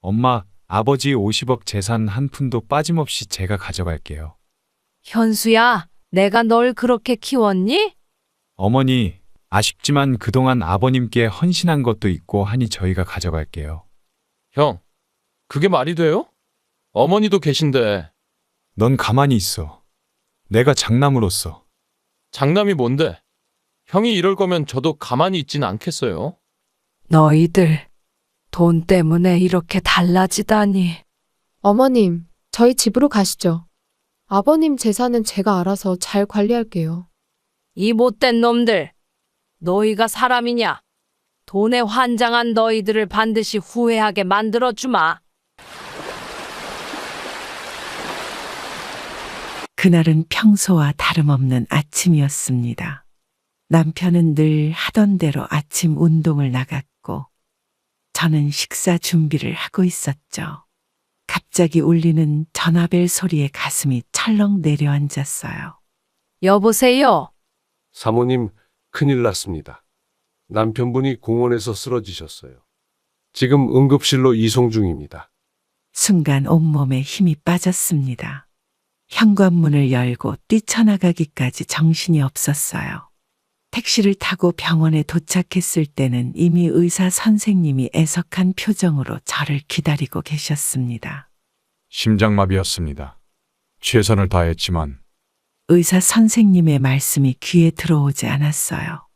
엄마, 아버지 50억 재산 한 푼도 빠짐없이 제가 가져갈게요. 현수야, 내가 널 그렇게 키웠니? 어머니, 아쉽지만 그동안 아버님께 헌신한 것도 있고 하니 저희가 가져갈게요. 형, 그게 말이 돼요? 어머니도 계신데. 넌 가만히 있어. 내가 장남으로서. 장남이 뭔데? 형이 이럴 거면 저도 가만히 있진 않겠어요. 너희들 돈 때문에 이렇게 달라지다니. 어머님, 저희 집으로 가시죠. 아버님 재산은 제가 알아서 잘 관리할게요. 이 못된 놈들, 너희가 사람이냐? 돈에 환장한 너희들을 반드시 후회하게 만들어 주마. 그날은 평소와 다름없는 아침이었습니다. 남편은 늘 하던 대로 아침 운동을 나갔고, 저는 식사 준비를 하고 있었죠. 갑자기 울리는 전화벨 소리에 가슴이 철렁 내려앉았어요. 여보세요? 사모님, 큰일 났습니다. 남편분이 공원에서 쓰러지셨어요. 지금 응급실로 이송 중입니다. 순간 온몸에 힘이 빠졌습니다. 현관문을 열고 뛰쳐나가기까지 정신이 없었어요. 택시를 타고 병원에 도착했을 때는 이미 의사 선생님이 애석한 표정으로 저를 기다리고 계셨습니다. 심장마비였습니다. 최선을 다했지만 의사 선생님의 말씀이 귀에 들어오지 않았어요.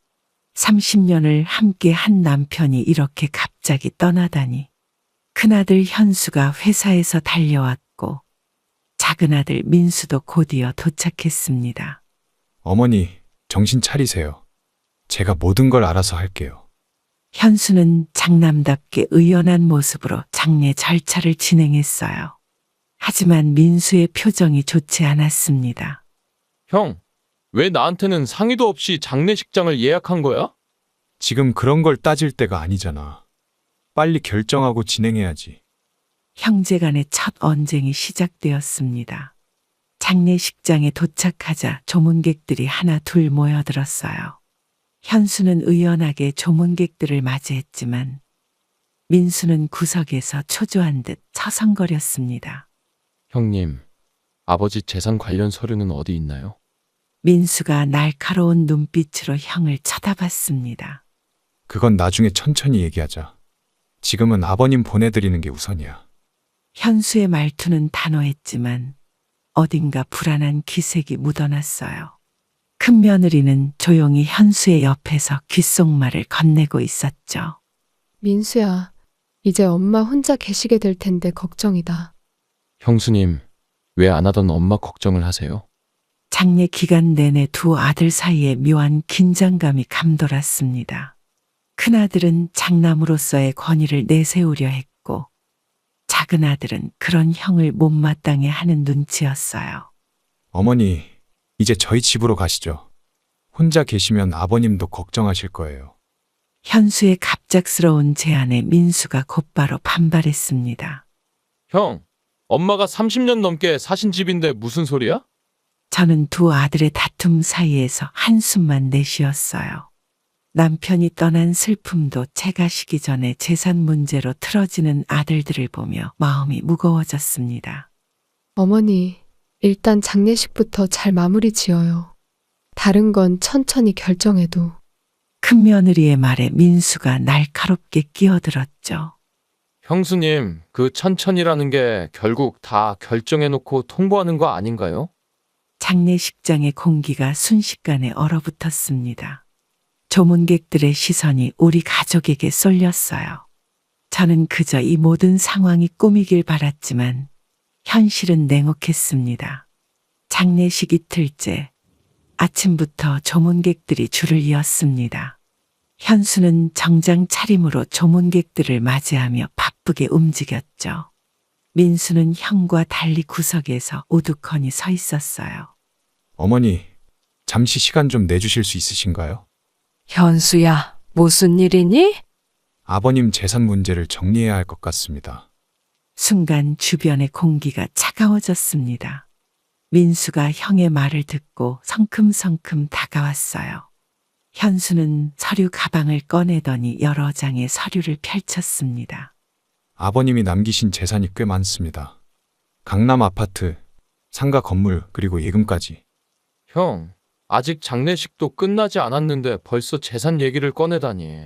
30년을 함께 한 남편이 이렇게 갑자기 떠나다니. 큰아들 현수가 회사에서 달려왔고 작은아들 민수도 곧이어 도착했습니다. 어머니, 정신 차리세요. 제가 모든 걸 알아서 할게요. 현수는 장남답게 의연한 모습으로 장례 절차를 진행했어요. 하지만 민수의 표정이 좋지 않았습니다. 형, 왜 나한테는 상의도 없이 장례식장을 예약한 거야? 지금 그런 걸 따질 때가 아니잖아. 빨리 결정하고 진행해야지. 형제간의 첫 언쟁이 시작되었습니다. 장례식장에 도착하자 조문객들이 하나 둘 모여들었어요. 현수는 의연하게 조문객들을 맞이했지만 민수는 구석에서 초조한 듯 서성거렸습니다. 형님, 아버지 재산 관련 서류는 어디 있나요? 민수가 날카로운 눈빛으로 형을 쳐다봤습니다. 그건 나중에 천천히 얘기하자. 지금은 아버님 보내드리는 게 우선이야. 현수의 말투는 단호했지만 어딘가 불안한 기색이 묻어났어요. 큰 며느리는 조용히 현수의 옆에서 귓속말을 건네고 있었죠. 민수야, 이제 엄마 혼자 계시게 될 텐데 걱정이다. 형수님, 왜 안 하던 엄마 걱정을 하세요? 장례 기간 내내 두 아들 사이에 묘한 긴장감이 감돌았습니다. 큰아들은 장남으로서의 권위를 내세우려 했고 작은아들은 그런 형을 못마땅해 하는 눈치였어요. 어머니, 이제 저희 집으로 가시죠. 혼자 계시면 아버님도 걱정하실 거예요. 현수의 갑작스러운 제안에 민수가 곧바로 반발했습니다. 형, 엄마가 30년 넘게 사신 집인데 무슨 소리야? 저는 두 아들의 다툼 사이에서 한숨만 내쉬었어요. 남편이 떠난 슬픔도 채가 시기 전에 재산 문제로 틀어지는 아들들을 보며 마음이 무거워졌습니다. 어머니, 일단 장례식부터 잘 마무리 지어요. 다른 건 천천히 결정해도. 큰 며느리의 말에 민수가 날카롭게 끼어들었죠. 형수님, 그 천천히라는 게 결국 다 결정해놓고 통보하는 거 아닌가요? 장례식장의 공기가 순식간에 얼어붙었습니다. 조문객들의 시선이 우리 가족에게 쏠렸어요. 저는 그저 이 모든 상황이 꿈이길 바랐지만 현실은 냉혹했습니다. 장례식 이틀째 아침부터 조문객들이 줄을 이었습니다. 현수는 정장 차림으로 조문객들을 맞이하며 바쁘게 움직였죠. 민수는 형과 달리 구석에서 우두커니 서 있었어요. 어머니, 잠시 시간 좀 내주실 수 있으신가요? 현수야, 무슨 일이니? 아버님 재산 문제를 정리해야 할 것 같습니다. 순간 주변의 공기가 차가워졌습니다. 민수가 형의 말을 듣고 성큼성큼 다가왔어요. 현수는 서류 가방을 꺼내더니 여러 장의 서류를 펼쳤습니다. 아버님이 남기신 재산이 꽤 많습니다. 강남 아파트, 상가 건물, 그리고 예금까지. 형, 아직 장례식도 끝나지 않았는데 벌써 재산 얘기를 꺼내다니.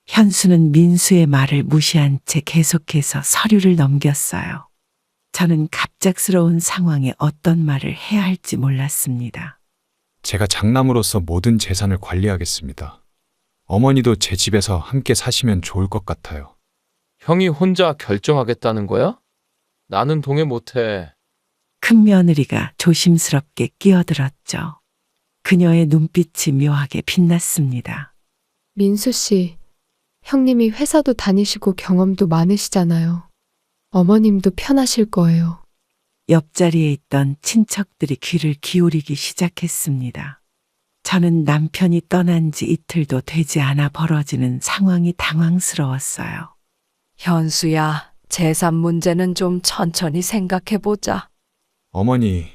현수는 민수의 말을 무시한 채 계속해서 서류를 넘겼어요. 저는 갑작스러운 상황에 어떤 말을 해야 할지 몰랐습니다. 제가 장남으로서 모든 재산을 관리하겠습니다. 어머니도 제 집에서 함께 사시면 좋을 것 같아요. 형이 혼자 결정하겠다는 거야? 나는 동의 못해. 큰 며느리가 조심스럽게 끼어들었죠. 그녀의 눈빛이 묘하게 빛났습니다. 민수 씨, 형님이 회사도 다니시고 경험도 많으시잖아요. 어머님도 편하실 거예요. 옆자리에 있던 친척들이 귀를 기울이기 시작했습니다. 저는 남편이 떠난 지 이틀도 되지 않아 벌어지는 상황이 당황스러웠어요. 현수야, 재산 문제는 좀 천천히 생각해보자. 어머니,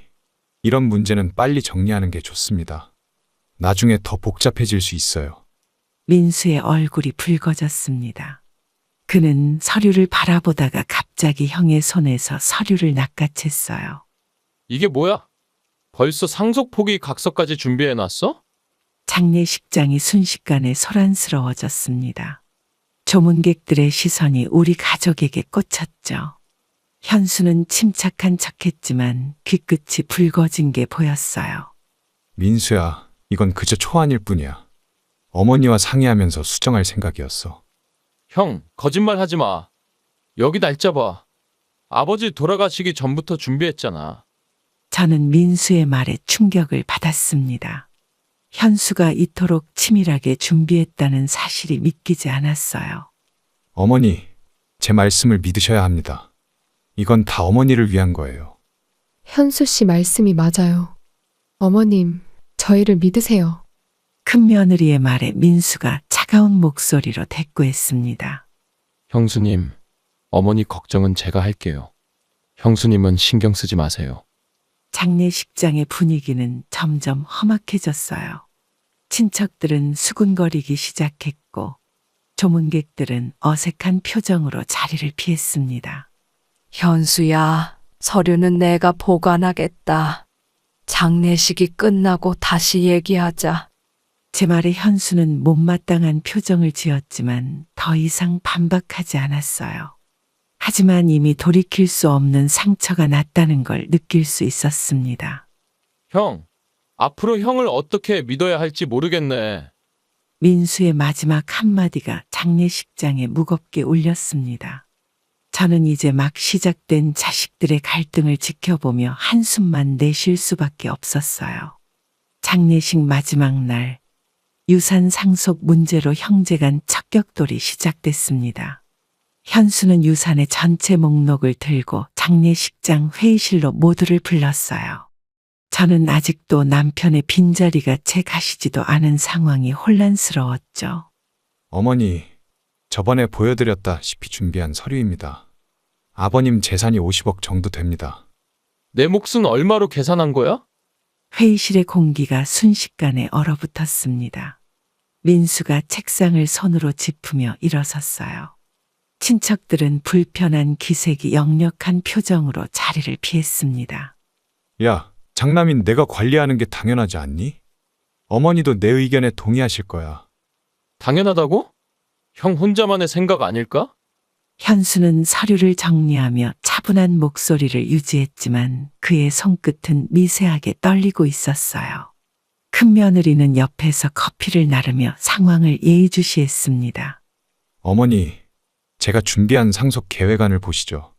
이런 문제는 빨리 정리하는 게 좋습니다. 나중에 더 복잡해질 수 있어요. 민수의 얼굴이 붉어졌습니다. 그는 서류를 바라보다가 갑자기 형의 손에서 서류를 낚아챘어요. 이게 뭐야? 벌써 상속포기 각서까지 준비해놨어? 장례식장이 순식간에 소란스러워졌습니다. 조문객들의 시선이 우리 가족에게 꽂혔죠. 현수는 침착한 척했지만 귀끝이 붉어진 게 보였어요. 민수야, 이건 그저 초안일 뿐이야. 어머니와 상의하면서 수정할 생각이었어. 형, 거짓말 하지 마. 여기 날짜 봐. 아버지 돌아가시기 전부터 준비했잖아. 저는 민수의 말에 충격을 받았습니다. 현수가 이토록 치밀하게 준비했다는 사실이 믿기지 않았어요. 어머니, 제 말씀을 믿으셔야 합니다. 이건 다 어머니를 위한 거예요. 현수 씨 말씀이 맞아요. 어머님, 저희를 믿으세요. 큰 며느리의 말에 민수가 차가운 목소리로 대꾸했습니다. 형수님, 어머니 걱정은 제가 할게요. 형수님은 신경 쓰지 마세요. 장례식장의 분위기는 점점 험악해졌어요. 친척들은 수군거리기 시작했고 조문객들은 어색한 표정으로 자리를 피했습니다. 현수야, 서류는 내가 보관하겠다. 장례식이 끝나고 다시 얘기하자. 제 말에 현수는 못마땅한 표정을 지었지만 더 이상 반박하지 않았어요. 하지만 이미 돌이킬 수 없는 상처가 났다는 걸 느낄 수 있었습니다. 형, 앞으로 형을 어떻게 믿어야 할지 모르겠네. 민수의 마지막 한마디가 장례식장에 무겁게 울렸습니다. 저는 이제 막 시작된 자식들의 갈등을 지켜보며 한숨만 내쉴 수밖에 없었어요. 장례식 마지막 날, 유산 상속 문제로 형제 간 척격돌이 시작됐습니다. 현수는 유산의 전체 목록을 들고 장례식장 회의실로 모두를 불렀어요. 저는 아직도 남편의 빈자리가 채 가시지도 않은 상황이 혼란스러웠죠. 어머니, 저번에 보여드렸다시피 준비한 서류입니다. 아버님 재산이 50억 정도 됩니다. 내 몫은 얼마로 계산한 거야? 회의실의 공기가 순식간에 얼어붙었습니다. 민수가 책상을 손으로 짚으며 일어섰어요. 친척들은 불편한 기색이 역력한 표정으로 자리를 피했습니다. 야, 장남인 내가 관리하는 게 당연하지 않니? 어머니도 내 의견에 동의하실 거야. 당연하다고? 형 혼자만의 생각 아닐까? 현수는 서류를 정리하며 차분한 목소리를 유지했지만 그의 손끝은 미세하게 떨리고 있었어요. 큰 며느리는 옆에서 커피를 나르며 상황을 예의주시했습니다. 어머니, 제가 준비한 상속 계획안을 보시죠.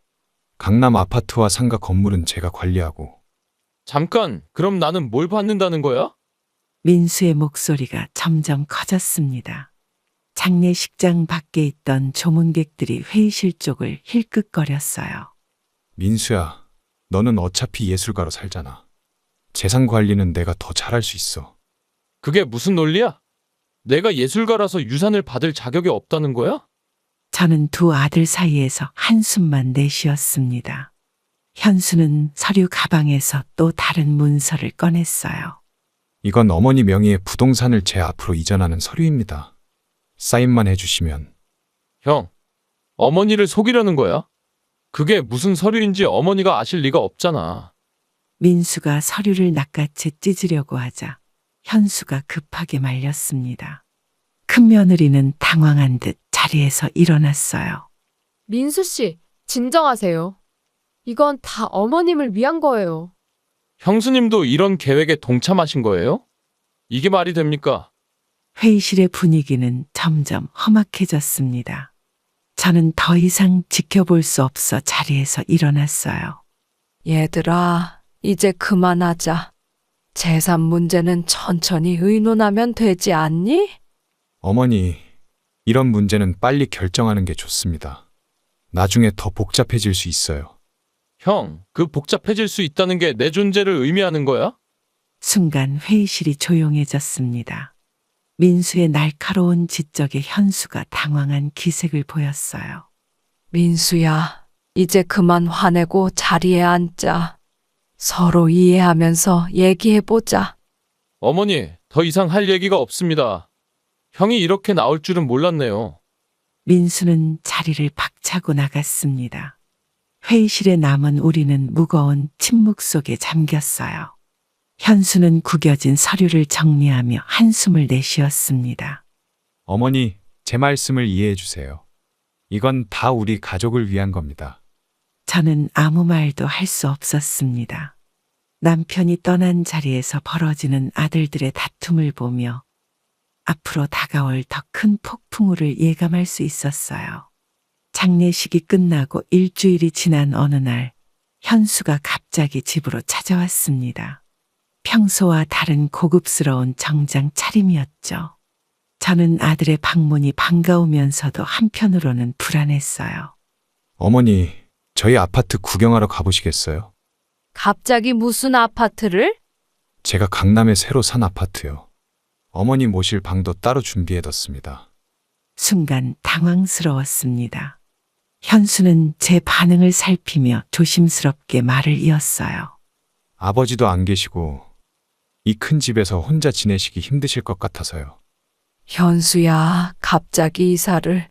강남 아파트와 상가 건물은 제가 관리하고. 잠깐, 그럼 나는 뭘 받는다는 거야? 민수의 목소리가 점점 커졌습니다. 장례식장 밖에 있던 조문객들이 회의실 쪽을 힐끗거렸어요. 민수야, 너는 어차피 예술가로 살잖아. 재산 관리는 내가 더 잘할 수 있어. 그게 무슨 논리야? 내가 예술가라서 유산을 받을 자격이 없다는 거야? 저는 두 아들 사이에서 한숨만 내쉬었습니다. 현수는 서류 가방에서 또 다른 문서를 꺼냈어요. 이건 어머니 명의의 부동산을 제 앞으로 이전하는 서류입니다. 사인만 해주시면. 형, 어머니를 속이려는 거야? 그게 무슨 서류인지 어머니가 아실 리가 없잖아. 민수가 서류를 낚아채 찢으려고 하자 현수가 급하게 말렸습니다. 큰 며느리는 당황한 듯 자리에서 일어났어요. 민수 씨, 진정하세요. 이건 다 어머님을 위한 거예요. 형수님도 이런 계획에 동참하신 거예요? 이게 말이 됩니까? 회의실의 분위기는 점점 험악해졌습니다. 저는 더 이상 지켜볼 수 없어 자리에서 일어났어요. 얘들아, 이제 그만하자. 재산 문제는 천천히 의논하면 되지 않니? 어머니, 이런 문제는 빨리 결정하는 게 좋습니다. 나중에 더 복잡해질 수 있어요. 형, 그 복잡해질 수 있다는 게 내 존재를 의미하는 거야? 순간 회의실이 조용해졌습니다. 민수의 날카로운 지적에 현수가 당황한 기색을 보였어요. 민수야, 이제 그만 화내고 자리에 앉자. 서로 이해하면서 얘기해보자. 어머니, 더 이상 할 얘기가 없습니다. 형이 이렇게 나올 줄은 몰랐네요. 민수는 자리를 박차고 나갔습니다. 회의실에 남은 우리는 무거운 침묵 속에 잠겼어요. 현수는 구겨진 서류를 정리하며 한숨을 내쉬었습니다. 어머니, 제 말씀을 이해해 주세요. 이건 다 우리 가족을 위한 겁니다. 저는 아무 말도 할 수 없었습니다. 남편이 떠난 자리에서 벌어지는 아들들의 다툼을 보며 앞으로 다가올 더 큰 폭풍우를 예감할 수 있었어요. 장례식이 끝나고 일주일이 지난 어느 날, 현수가 갑자기 집으로 찾아왔습니다. 평소와 다른 고급스러운 정장 차림이었죠. 저는 아들의 방문이 반가우면서도 한편으로는 불안했어요. 어머니, 저희 아파트 구경하러 가보시겠어요? 갑자기 무슨 아파트를? 제가 강남에 새로 산 아파트요. 어머니 모실 방도 따로 준비해뒀습니다. 순간 당황스러웠습니다. 현수는 제 반응을 살피며 조심스럽게 말을 이었어요. 아버지도 안 계시고 이 큰 집에서 혼자 지내시기 힘드실 것 같아서요. 현수야, 갑자기 이사를.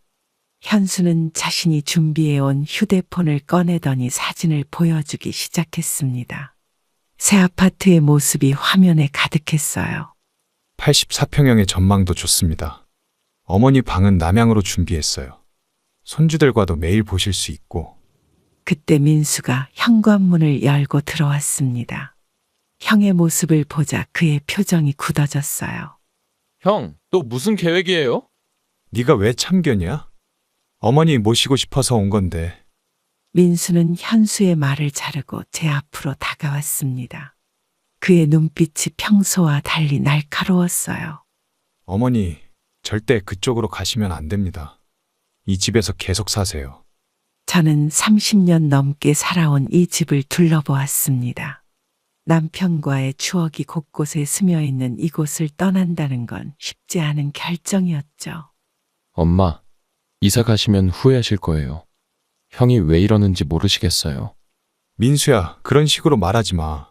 현수는 자신이 준비해온 휴대폰을 꺼내더니 사진을 보여주기 시작했습니다. 새 아파트의 모습이 화면에 가득했어요. 84평형의 전망도 좋습니다. 어머니 방은 남향으로 준비했어요. 손주들과도 매일 보실 수 있고. 그때 민수가 현관문을 열고 들어왔습니다. 형의 모습을 보자 그의 표정이 굳어졌어요. 형, 또 무슨 계획이에요? 네가 왜 참견이야? 어머니 모시고 싶어서 온 건데. 민수는 현수의 말을 자르고 제 앞으로 다가왔습니다. 그의 눈빛이 평소와 달리 날카로웠어요. 어머니, 절대 그쪽으로 가시면 안 됩니다. 이 집에서 계속 사세요. 저는 30년 넘게 살아온 이 집을 둘러보았습니다. 남편과의 추억이 곳곳에 스며 있는 이곳을 떠난다는 건 쉽지 않은 결정이었죠. 엄마, 이사 가시면 후회하실 거예요. 형이 왜 이러는지 모르시겠어요. 민수야, 그런 식으로 말하지 마.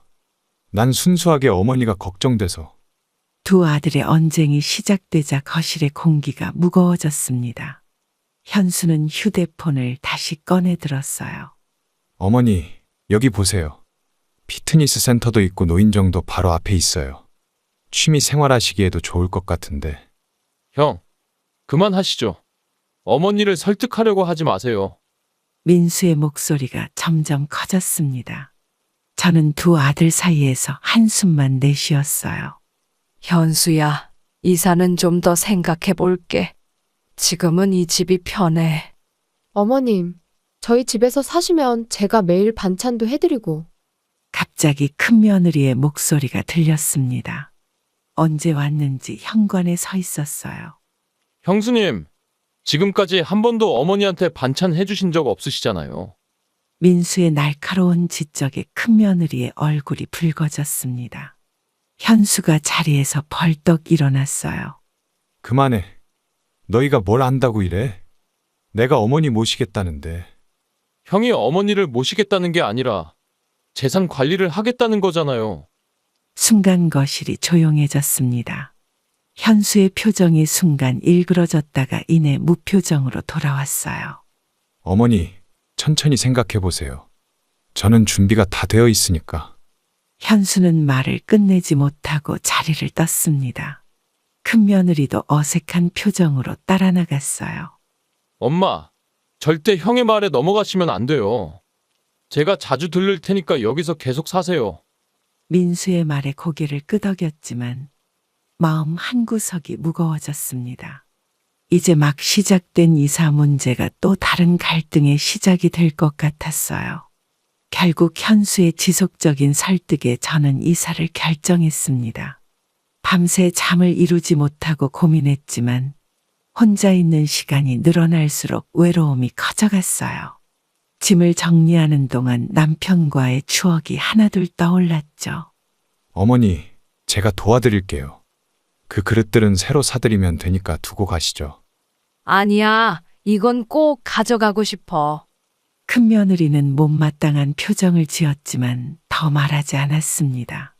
난 순수하게 어머니가 걱정돼서. 두 아들의 언쟁이 시작되자 거실의 공기가 무거워졌습니다. 현수는 휴대폰을 다시 꺼내 들었어요. 어머니, 여기 보세요. 피트니스 센터도 있고 노인정도 바로 앞에 있어요. 취미 생활하시기에도 좋을 것 같은데. 형, 그만하시죠. 어머니를 설득하려고 하지 마세요. 민수의 목소리가 점점 커졌습니다. 저는 두 아들 사이에서 한숨만 내쉬었어요. 현수야, 이사는 좀 더 생각해 볼게. 지금은 이 집이 편해. 어머님, 저희 집에서 사시면 제가 매일 반찬도 해드리고. 갑자기 큰 며느리의 목소리가 들렸습니다. 언제 왔는지 현관에 서 있었어요. 형수님, 지금까지 한 번도 어머니한테 반찬 해주신 적 없으시잖아요. 민수의 날카로운 지적에 큰 며느리의 얼굴이 붉어졌습니다. 현수가 자리에서 벌떡 일어났어요. 그만해. 너희가 뭘 안다고 이래? 내가 어머니 모시겠다는데. 형이 어머니를 모시겠다는 게 아니라 재산 관리를 하겠다는 거잖아요. 순간 거실이 조용해졌습니다. 현수의 표정이 순간 일그러졌다가 이내 무표정으로 돌아왔어요. 어머니, 천천히 생각해 보세요. 저는 준비가 다 되어 있으니까. 현수는 말을 끝내지 못하고 자리를 떴습니다. 큰 며느리도 어색한 표정으로 따라 나갔어요. 엄마, 절대 형의 말에 넘어가시면 안 돼요. 제가 자주 들를 테니까 여기서 계속 사세요. 민수의 말에 고개를 끄덕였지만 마음 한구석이 무거워졌습니다. 이제 막 시작된 이사 문제가 또 다른 갈등의 시작이 될 것 같았어요. 결국 현수의 지속적인 설득에 저는 이사를 결정했습니다. 밤새 잠을 이루지 못하고 고민했지만 혼자 있는 시간이 늘어날수록 외로움이 커져갔어요. 짐을 정리하는 동안 남편과의 추억이 하나둘 떠올랐죠. 어머니, 제가 도와드릴게요. 그 그릇들은 새로 사드리면 되니까 두고 가시죠. 아니야, 이건 꼭 가져가고 싶어. 큰 며느리는 못마땅한 표정을 지었지만 더 말하지 않았습니다.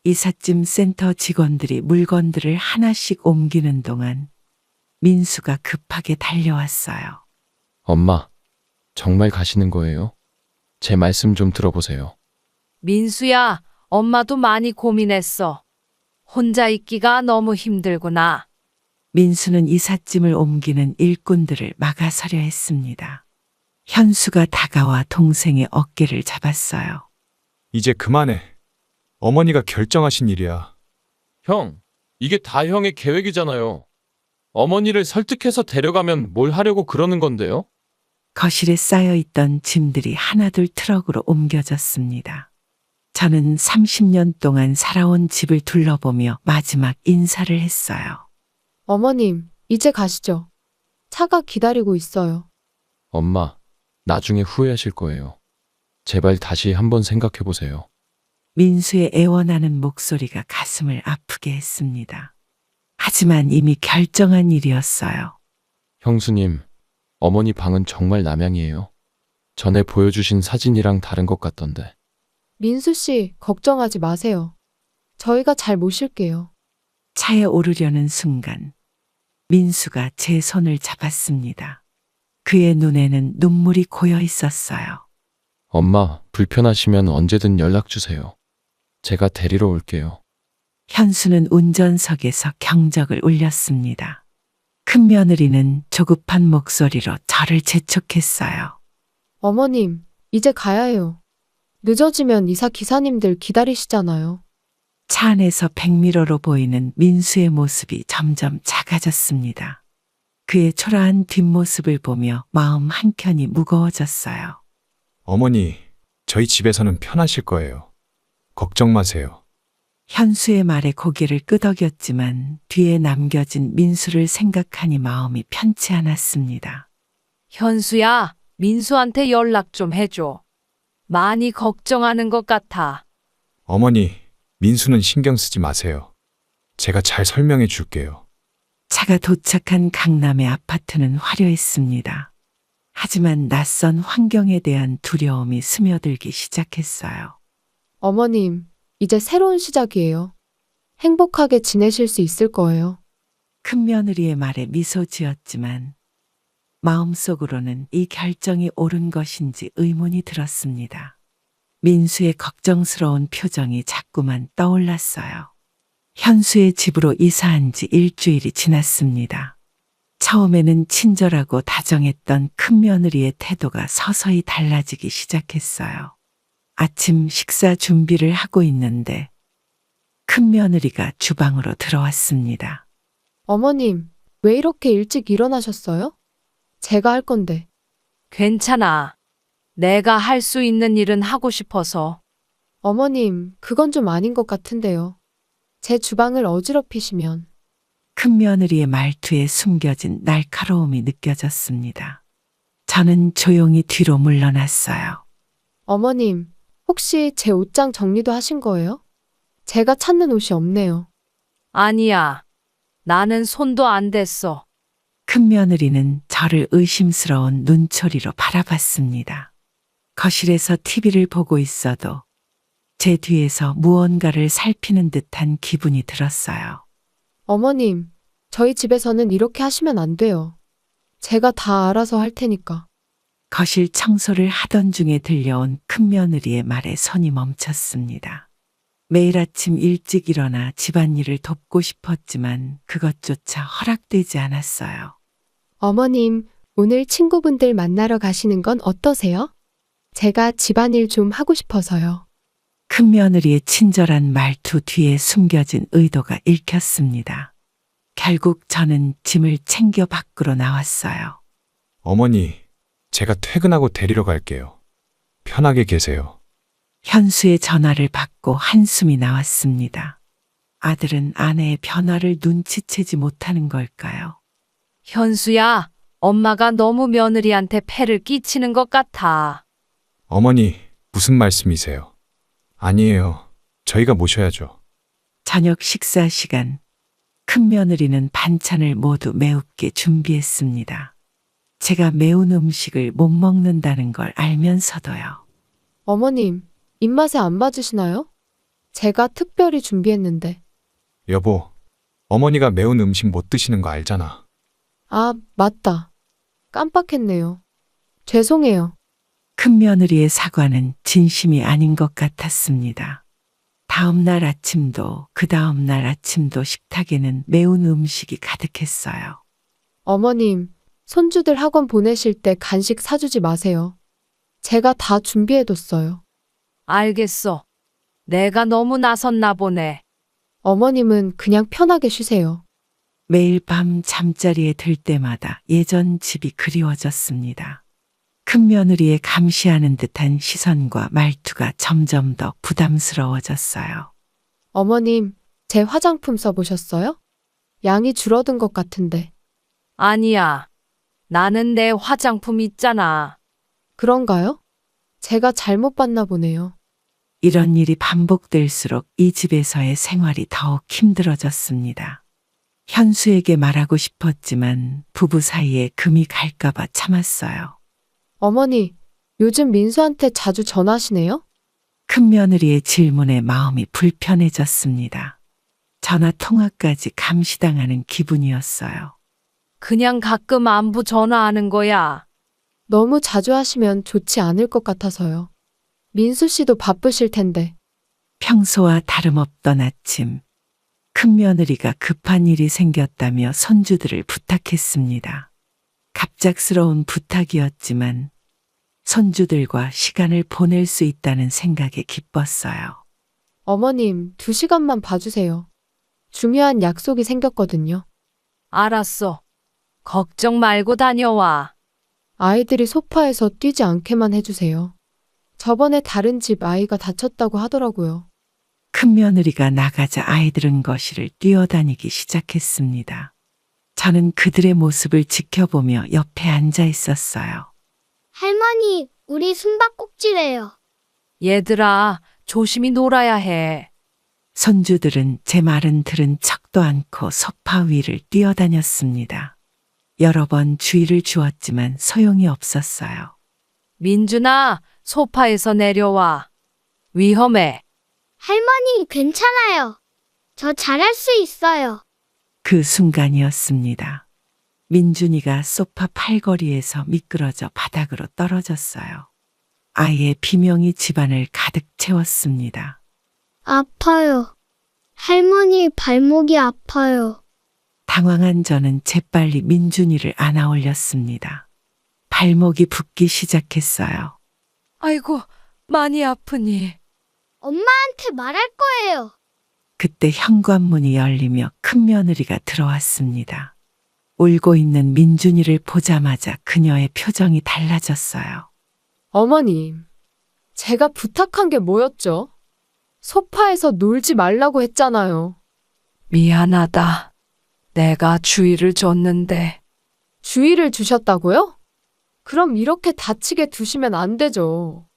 이삿짐 센터 직원들이 물건들을 하나씩 옮기는 동안 민수가 급하게 달려왔어요. 엄마, 정말 가시는 거예요? 제 말씀 좀 들어보세요. 민수야, 엄마도 많이 고민했어. 혼자 있기가 너무 힘들구나. 민수는 이삿짐을 옮기는 일꾼들을 막아서려 했습니다. 현수가 다가와 동생의 어깨를 잡았어요. 이제 그만해. 어머니가 결정하신 일이야. 형, 이게 다 형의 계획이잖아요. 어머니를 설득해서 데려가면 뭘 하려고 그러는 건데요? 거실에 쌓여있던 짐들이 하나둘 트럭으로 옮겨졌습니다. 저는 30년 동안 살아온 집을 둘러보며 마지막 인사를 했어요. 어머님, 이제 가시죠. 차가 기다리고 있어요. 엄마, 나중에 후회하실 거예요. 제발 다시 한번 생각해 보세요. 민수의 애원하는 목소리가 가슴을 아프게 했습니다. 하지만 이미 결정한 일이었어요. 형수님, 어머니 방은 정말 남양이에요. 전에 보여주신 사진이랑 다른 것 같던데. 민수 씨, 걱정하지 마세요. 저희가 잘 모실게요. 차에 오르려는 순간 민수가 제 손을 잡았습니다. 그의 눈에는 눈물이 고여 있었어요. 엄마, 불편하시면 언제든 연락 주세요. 제가 데리러 올게요. 현수는 운전석에서 경적을 울렸습니다. 큰 며느리는 조급한 목소리로 저를 재촉했어요. 어머님, 이제 가야 해요. 늦어지면 이사 기사님들 기다리시잖아요. 차 안에서 백미러로 보이는 민수의 모습이 점점 작아졌습니다. 그의 초라한 뒷모습을 보며 마음 한켠이 무거워졌어요. 어머니, 저희 집에서는 편하실 거예요. 걱정 마세요. 현수의 말에 고개를 끄덕였지만 뒤에 남겨진 민수를 생각하니 마음이 편치 않았습니다. 현수야, 민수한테 연락 좀 해줘. 많이 걱정하는 것 같아. 어머니, 민수는 신경 쓰지 마세요. 제가 잘 설명해 줄게요. 차가 도착한 강남의 아파트는 화려했습니다. 하지만 낯선 환경에 대한 두려움이 스며들기 시작했어요. 어머님, 이제 새로운 시작이에요. 행복하게 지내실 수 있을 거예요. 큰 며느리의 말에 미소 지었지만 마음속으로는 이 결정이 옳은 것인지 의문이 들었습니다. 민수의 걱정스러운 표정이 자꾸만 떠올랐어요. 현수의 집으로 이사한 지 일주일이 지났습니다. 처음에는 친절하고 다정했던 큰 며느리의 태도가 서서히 달라지기 시작했어요. 아침 식사 준비를 하고 있는데 큰 며느리가 주방으로 들어왔습니다. 어머님, 왜 이렇게 일찍 일어나셨어요? 제가 할 건데. 괜찮아. 내가 할 수 있는 일은 하고 싶어서. 어머님, 그건 좀 아닌 것 같은데요. 제 주방을 어지럽히시면. 큰 며느리의 말투에 숨겨진 날카로움이 느껴졌습니다. 저는 조용히 뒤로 물러났어요. 어머님, 혹시 제 옷장 정리도 하신 거예요? 제가 찾는 옷이 없네요. 아니야. 나는 손도 안 댔어. 큰 며느리는 저를 의심스러운 눈초리로 바라봤습니다. 거실에서 TV를 보고 있어도 제 뒤에서 무언가를 살피는 듯한 기분이 들었어요. 어머님, 저희 집에서는 이렇게 하시면 안 돼요. 제가 다 알아서 할 테니까. 거실 청소를 하던 중에 들려온 큰며느리의 말에 손이 멈췄습니다. 매일 아침 일찍 일어나 집안일을 돕고 싶었지만 그것조차 허락되지 않았어요. 어머님, 오늘 친구분들 만나러 가시는 건 어떠세요? 제가 집안일 좀 하고 싶어서요. 큰며느리의 친절한 말투 뒤에 숨겨진 의도가 읽혔습니다. 결국 저는 짐을 챙겨 밖으로 나왔어요. 어머니, 제가 퇴근하고 데리러 갈게요. 편하게 계세요. 현수의 전화를 받고 한숨이 나왔습니다. 아들은 아내의 변화를 눈치채지 못하는 걸까요? 현수야, 엄마가 너무 며느리한테 폐를 끼치는 것 같아. 어머니, 무슨 말씀이세요? 아니에요. 저희가 모셔야죠. 저녁 식사 시간. 큰며느리는 반찬을 모두 매웁게 준비했습니다. 제가 매운 음식을 못 먹는다는 걸 알면서도요. 어머님, 입맛에 안 맞으시나요? 제가 특별히 준비했는데. 여보, 어머니가 매운 음식 못 드시는 거 알잖아. 아, 맞다. 깜빡했네요. 죄송해요. 큰며느리의 사과는 진심이 아닌 것 같았습니다. 다음 날 아침도 그 다음 날 아침도 식탁에는 매운 음식이 가득했어요. 어머님, 손주들 학원 보내실 때 간식 사주지 마세요. 제가 다 준비해뒀어요. 알겠어. 내가 너무 나섰나 보네. 어머님은 그냥 편하게 쉬세요. 매일 밤 잠자리에 들 때마다 예전 집이 그리워졌습니다. 큰며느리의 감시하는 듯한 시선과 말투가 점점 더 부담스러워졌어요. 어머님, 제 화장품 써보셨어요? 양이 줄어든 것 같은데. 아니야. 나는 내 화장품 있잖아. 그런가요? 제가 잘못 봤나 보네요. 이런 일이 반복될수록 이 집에서의 생활이 더욱 힘들어졌습니다. 현수에게 말하고 싶었지만 부부 사이에 금이 갈까봐 참았어요. 어머니, 요즘 민수한테 자주 전화하시네요? 큰며느리의 질문에 마음이 불편해졌습니다. 전화 통화까지 감시당하는 기분이었어요. 그냥 가끔 안부 전화하는 거야. 너무 자주 하시면 좋지 않을 것 같아서요. 민수 씨도 바쁘실 텐데. 평소와 다름없던 아침, 큰며느리가 급한 일이 생겼다며 손주들을 부탁했습니다. 갑작스러운 부탁이었지만 손주들과 시간을 보낼 수 있다는 생각에 기뻤어요. 어머님, 2시간만 봐주세요. 중요한 약속이 생겼거든요. 알았어. 걱정 말고 다녀와. 아이들이 소파에서 뛰지 않게만 해주세요. 저번에 다른 집 아이가 다쳤다고 하더라고요. 큰며느리가 나가자 아이들은 거실을 뛰어다니기 시작했습니다. 저는 그들의 모습을 지켜보며 옆에 앉아 있었어요. 할머니, 우리 숨바꼭질해요. 얘들아, 조심히 놀아야 해. 손주들은 제 말은 들은 척도 않고 소파 위를 뛰어다녔습니다. 여러 번 주의를 주었지만 소용이 없었어요. 민준아, 소파에서 내려와. 위험해. 할머니, 괜찮아요. 저 잘할 수 있어요. 그 순간이었습니다. 민준이가 소파 팔걸이에서 미끄러져 바닥으로 떨어졌어요. 아이의 비명이 집안을 가득 채웠습니다. 아파요. 할머니, 발목이 아파요. 당황한 저는 재빨리 민준이를 안아 올렸습니다. 발목이 붓기 시작했어요. 아이고, 많이 아프니. 엄마한테 말할 거예요. 그때 현관문이 열리며 큰며느리가 들어왔습니다. 울고 있는 민준이를 보자마자 그녀의 표정이 달라졌어요. 어머님, 제가 부탁한 게 뭐였죠? 소파에서 놀지 말라고 했잖아요. 미안하다. 내가 주의를 줬는데. 주의를 주셨다고요? 그럼 이렇게 다치게 두시면 안 되죠.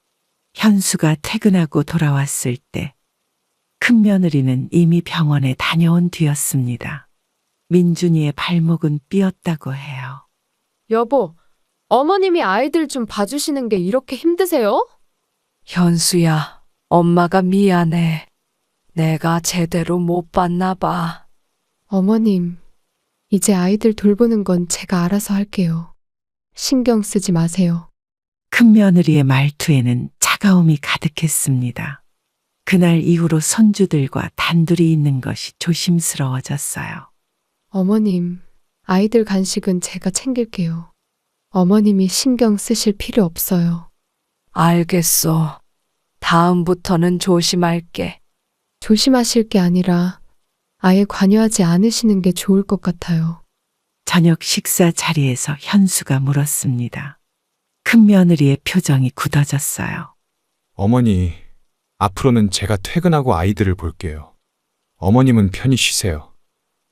현수가 퇴근하고 돌아왔을 때 큰며느리는 이미 병원에 다녀온 뒤였습니다. 민준이의 발목은 삐었다고 해요. 여보, 어머님이 아이들 좀 봐주시는 게 이렇게 힘드세요? 현수야, 엄마가 미안해. 내가 제대로 못 봤나 봐. 어머님, 이제 아이들 돌보는 건 제가 알아서 할게요. 신경 쓰지 마세요. 큰며느리의 말투에는 차가움이 가득했습니다. 그날 이후로 손주들과 단둘이 있는 것이 조심스러워졌어요. 어머님, 아이들 간식은 제가 챙길게요. 어머님이 신경 쓰실 필요 없어요. 알겠어. 다음부터는 조심할게. 조심하실 게 아니라 아예 관여하지 않으시는 게 좋을 것 같아요. 저녁 식사 자리에서 현수가 물었습니다. 큰며느리의 표정이 굳어졌어요. 어머니, 앞으로는 제가 퇴근하고 아이들을 볼게요. 어머님은 편히 쉬세요.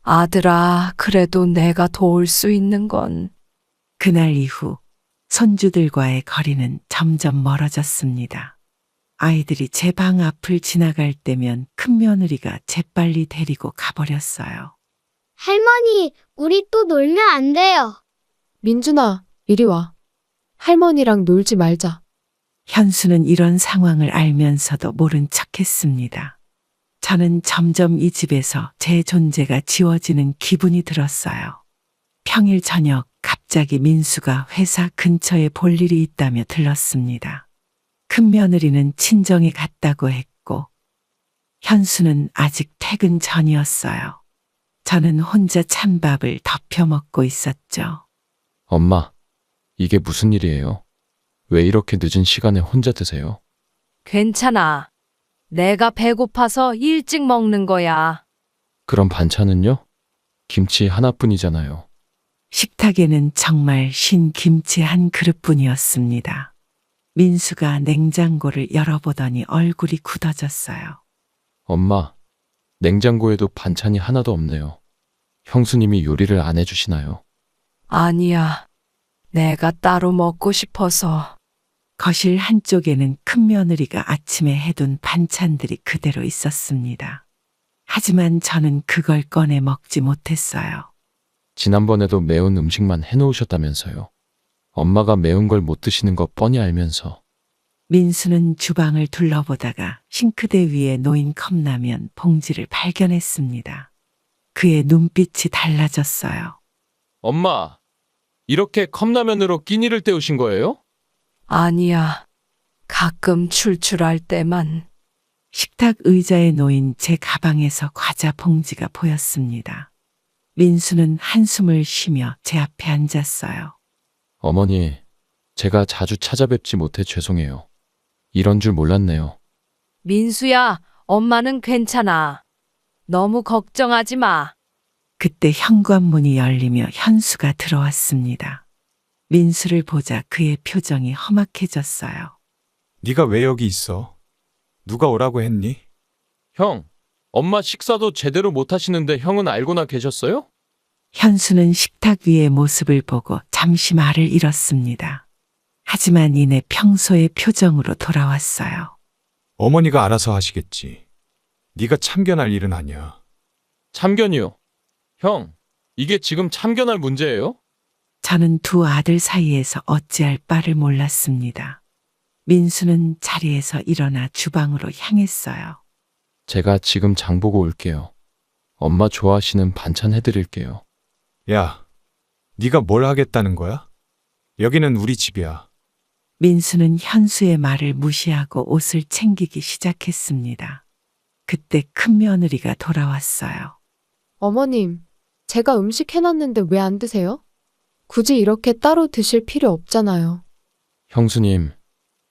아들아, 그래도 내가 도울 수 있는 건 그날 이후 손주들과의 거리는 점점 멀어졌습니다. 아이들이 제 방 앞을 지나갈 때면 큰며느리가 재빨리 데리고 가버렸어요. 할머니, 우리 또 놀면 안 돼요. 민준아, 이리 와. 할머니랑 놀지 말자. 현수는 이런 상황을 알면서도 모른 척했습니다. 저는 점점 이 집에서 제 존재가 지워지는 기분이 들었어요. 평일 저녁 갑자기 민수가 회사 근처에 볼 일이 있다며 들렀습니다. 큰며느리는 친정에 갔다고 했고 현수는 아직 퇴근 전이었어요. 저는 혼자 찬밥을 덮여 먹고 있었죠. 엄마, 이게 무슨 일이에요? 왜 이렇게 늦은 시간에 혼자 드세요? 괜찮아. 내가 배고파서 일찍 먹는 거야. 그럼 반찬은요? 김치 하나뿐이잖아요. 식탁에는 정말 신 김치 한 그릇뿐이었습니다. 민수가 냉장고를 열어보더니 얼굴이 굳어졌어요. 엄마, 냉장고에도 반찬이 하나도 없네요. 형수님이 요리를 안 해주시나요? 아니야. 내가 따로 먹고 싶어서. 거실 한쪽에는 큰며느리가 아침에 해둔 반찬들이 그대로 있었습니다. 하지만 저는 그걸 꺼내 먹지 못했어요. 지난번에도 매운 음식만 해놓으셨다면서요. 엄마가 매운 걸 못 드시는 거 뻔히 알면서. 민수는 주방을 둘러보다가 싱크대 위에 놓인 컵라면 봉지를 발견했습니다. 그의 눈빛이 달라졌어요. 엄마, 이렇게 컵라면으로 끼니를 때우신 거예요? 아니야. 가끔 출출할 때만. 식탁 의자에 놓인 제 가방에서 과자 봉지가 보였습니다. 민수는 한숨을 쉬며 제 앞에 앉았어요. 어머니, 제가 자주 찾아뵙지 못해 죄송해요. 이런 줄 몰랐네요. 민수야, 엄마는 괜찮아. 너무 걱정하지 마. 그때 현관문이 열리며 현수가 들어왔습니다. 민수를 보자 그의 표정이 험악해졌어요. 네가 왜 여기 있어? 누가 오라고 했니? 형, 엄마 식사도 제대로 못 하시는데 형은 알고나 계셨어요? 현수는 식탁 위의 모습을 보고 잠시 말을 잃었습니다. 하지만 이내 평소의 표정으로 돌아왔어요. 어머니가 알아서 하시겠지. 네가 참견할 일은 아니야. 참견이요. 형, 이게 지금 참견할 문제예요? 저는 두 아들 사이에서 어찌할 바를 몰랐습니다. 민수는 자리에서 일어나 주방으로 향했어요. 제가 지금 장 보고 올게요. 엄마 좋아하시는 반찬 해드릴게요. 야, 네가 뭘 하겠다는 거야? 여기는 우리 집이야. 민수는 현수의 말을 무시하고 옷을 챙기기 시작했습니다. 그때 큰며느리가 돌아왔어요. 어머님, 제가 음식 해놨는데 왜 안 드세요? 굳이 이렇게 따로 드실 필요 없잖아요. 형수님,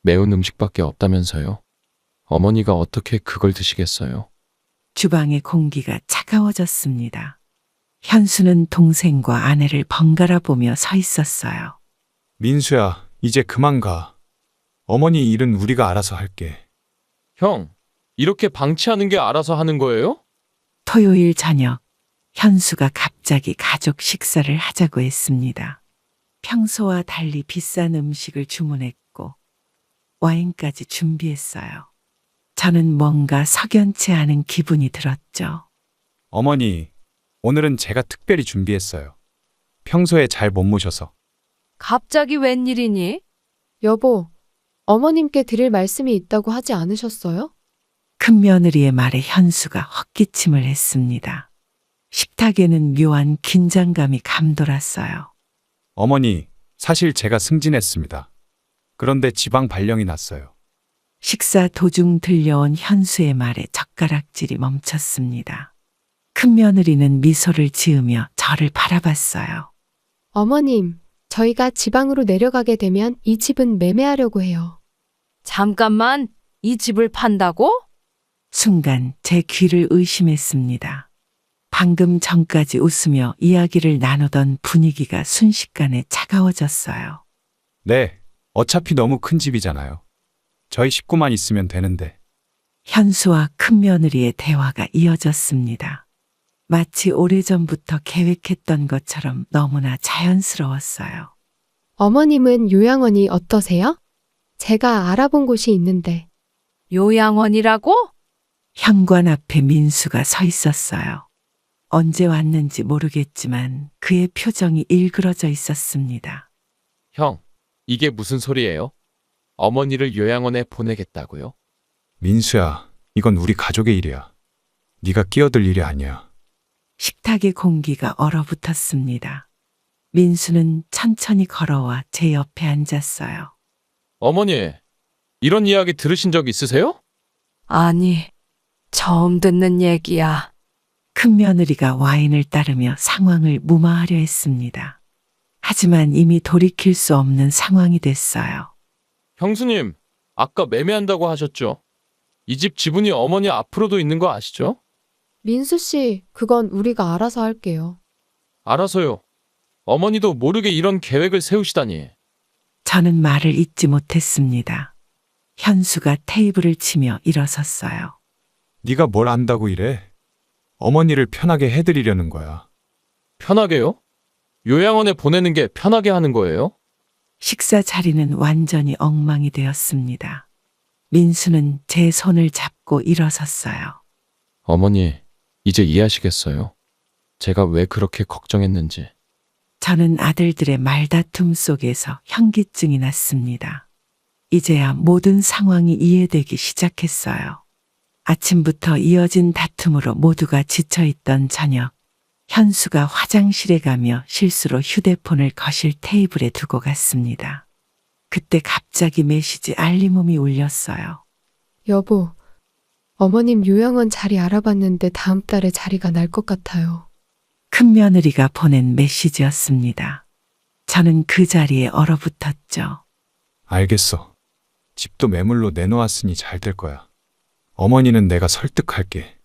매운 음식밖에 없다면서요? 어머니가 어떻게 그걸 드시겠어요? 주방의 공기가 차가워졌습니다. 현수는 동생과 아내를 번갈아 보며 서 있었어요. 민수야, 이제 그만 가. 어머니 일은 우리가 알아서 할게. 형, 이렇게 방치하는 게 알아서 하는 거예요? 토요일 저녁, 현수가 갑자기 가족 식사를 하자고 했습니다. 평소와 달리 비싼 음식을 주문했고 와인까지 준비했어요. 저는 뭔가 석연치 않은 기분이 들었죠. 어머니, 오늘은 제가 특별히 준비했어요. 평소에 잘 못 모셔서. 갑자기 웬일이니? 여보, 어머님께 드릴 말씀이 있다고 하지 않으셨어요? 큰며느리의 말에 현수가 헛기침을 했습니다. 식탁에는 묘한 긴장감이 감돌았어요. 어머니, 사실 제가 승진했습니다. 그런데 지방 발령이 났어요. 식사 도중 들려온 현수의 말에 젓가락질이 멈췄습니다. 큰며느리는 미소를 지으며 저를 바라봤어요. 어머님, 저희가 지방으로 내려가게 되면 이 집은 매매하려고 해요. 잠깐만, 이 집을 판다고? 순간 제 귀를 의심했습니다. 방금 전까지 웃으며 이야기를 나누던 분위기가 순식간에 차가워졌어요. 네, 어차피 너무 큰 집이잖아요. 저희 식구만 있으면 되는데. 현수와 큰며느리의 대화가 이어졌습니다. 마치 오래전부터 계획했던 것처럼 너무나 자연스러웠어요. 어머님은 요양원이 어떠세요? 제가 알아본 곳이 있는데. 요양원이라고? 현관 앞에 민수가 서 있었어요. 언제 왔는지 모르겠지만 그의 표정이 일그러져 있었습니다. 형, 이게 무슨 소리예요? 어머니를 요양원에 보내겠다고요? 민수야, 이건 우리 가족의 일이야. 네가 끼어들 일이 아니야. 식탁의 공기가 얼어붙었습니다. 민수는 천천히 걸어와 제 옆에 앉았어요. 어머니, 이런 이야기 들으신 적 있으세요? 아니, 처음 듣는 얘기야. 큰며느리가 와인을 따르며 상황을 무마하려 했습니다. 하지만 이미 돌이킬 수 없는 상황이 됐어요. 형수님, 아까 매매한다고 하셨죠? 이 집 지분이 어머니 앞으로도 있는 거 아시죠? 민수 씨, 그건 우리가 알아서 할게요. 알아서요. 어머니도 모르게 이런 계획을 세우시다니. 저는 말을 잇지 못했습니다. 현수가 테이블을 치며 일어섰어요. 네가 뭘 안다고 이래? 어머니를 편하게 해드리려는 거야. 편하게요? 요양원에 보내는 게 편하게 하는 거예요? 식사 자리는 완전히 엉망이 되었습니다. 민수는 제 손을 잡고 일어섰어요. 어머니, 이제 이해하시겠어요? 제가 왜 그렇게 걱정했는지. 저는 아들들의 말다툼 속에서 현기증이 났습니다. 이제야 모든 상황이 이해되기 시작했어요. 아침부터 이어진 다툼으로 모두가 지쳐있던 저녁, 현수가 화장실에 가며 실수로 휴대폰을 거실 테이블에 두고 갔습니다. 그때 갑자기 메시지 알림음이 울렸어요. 여보, 어머님 요양원 자리 알아봤는데 다음 달에 자리가 날 것 같아요. 큰며느리가 보낸 메시지였습니다. 저는 그 자리에 얼어붙었죠. 알겠어. 집도 매물로 내놓았으니 잘 될 거야. 어머니는 내가 설득할게.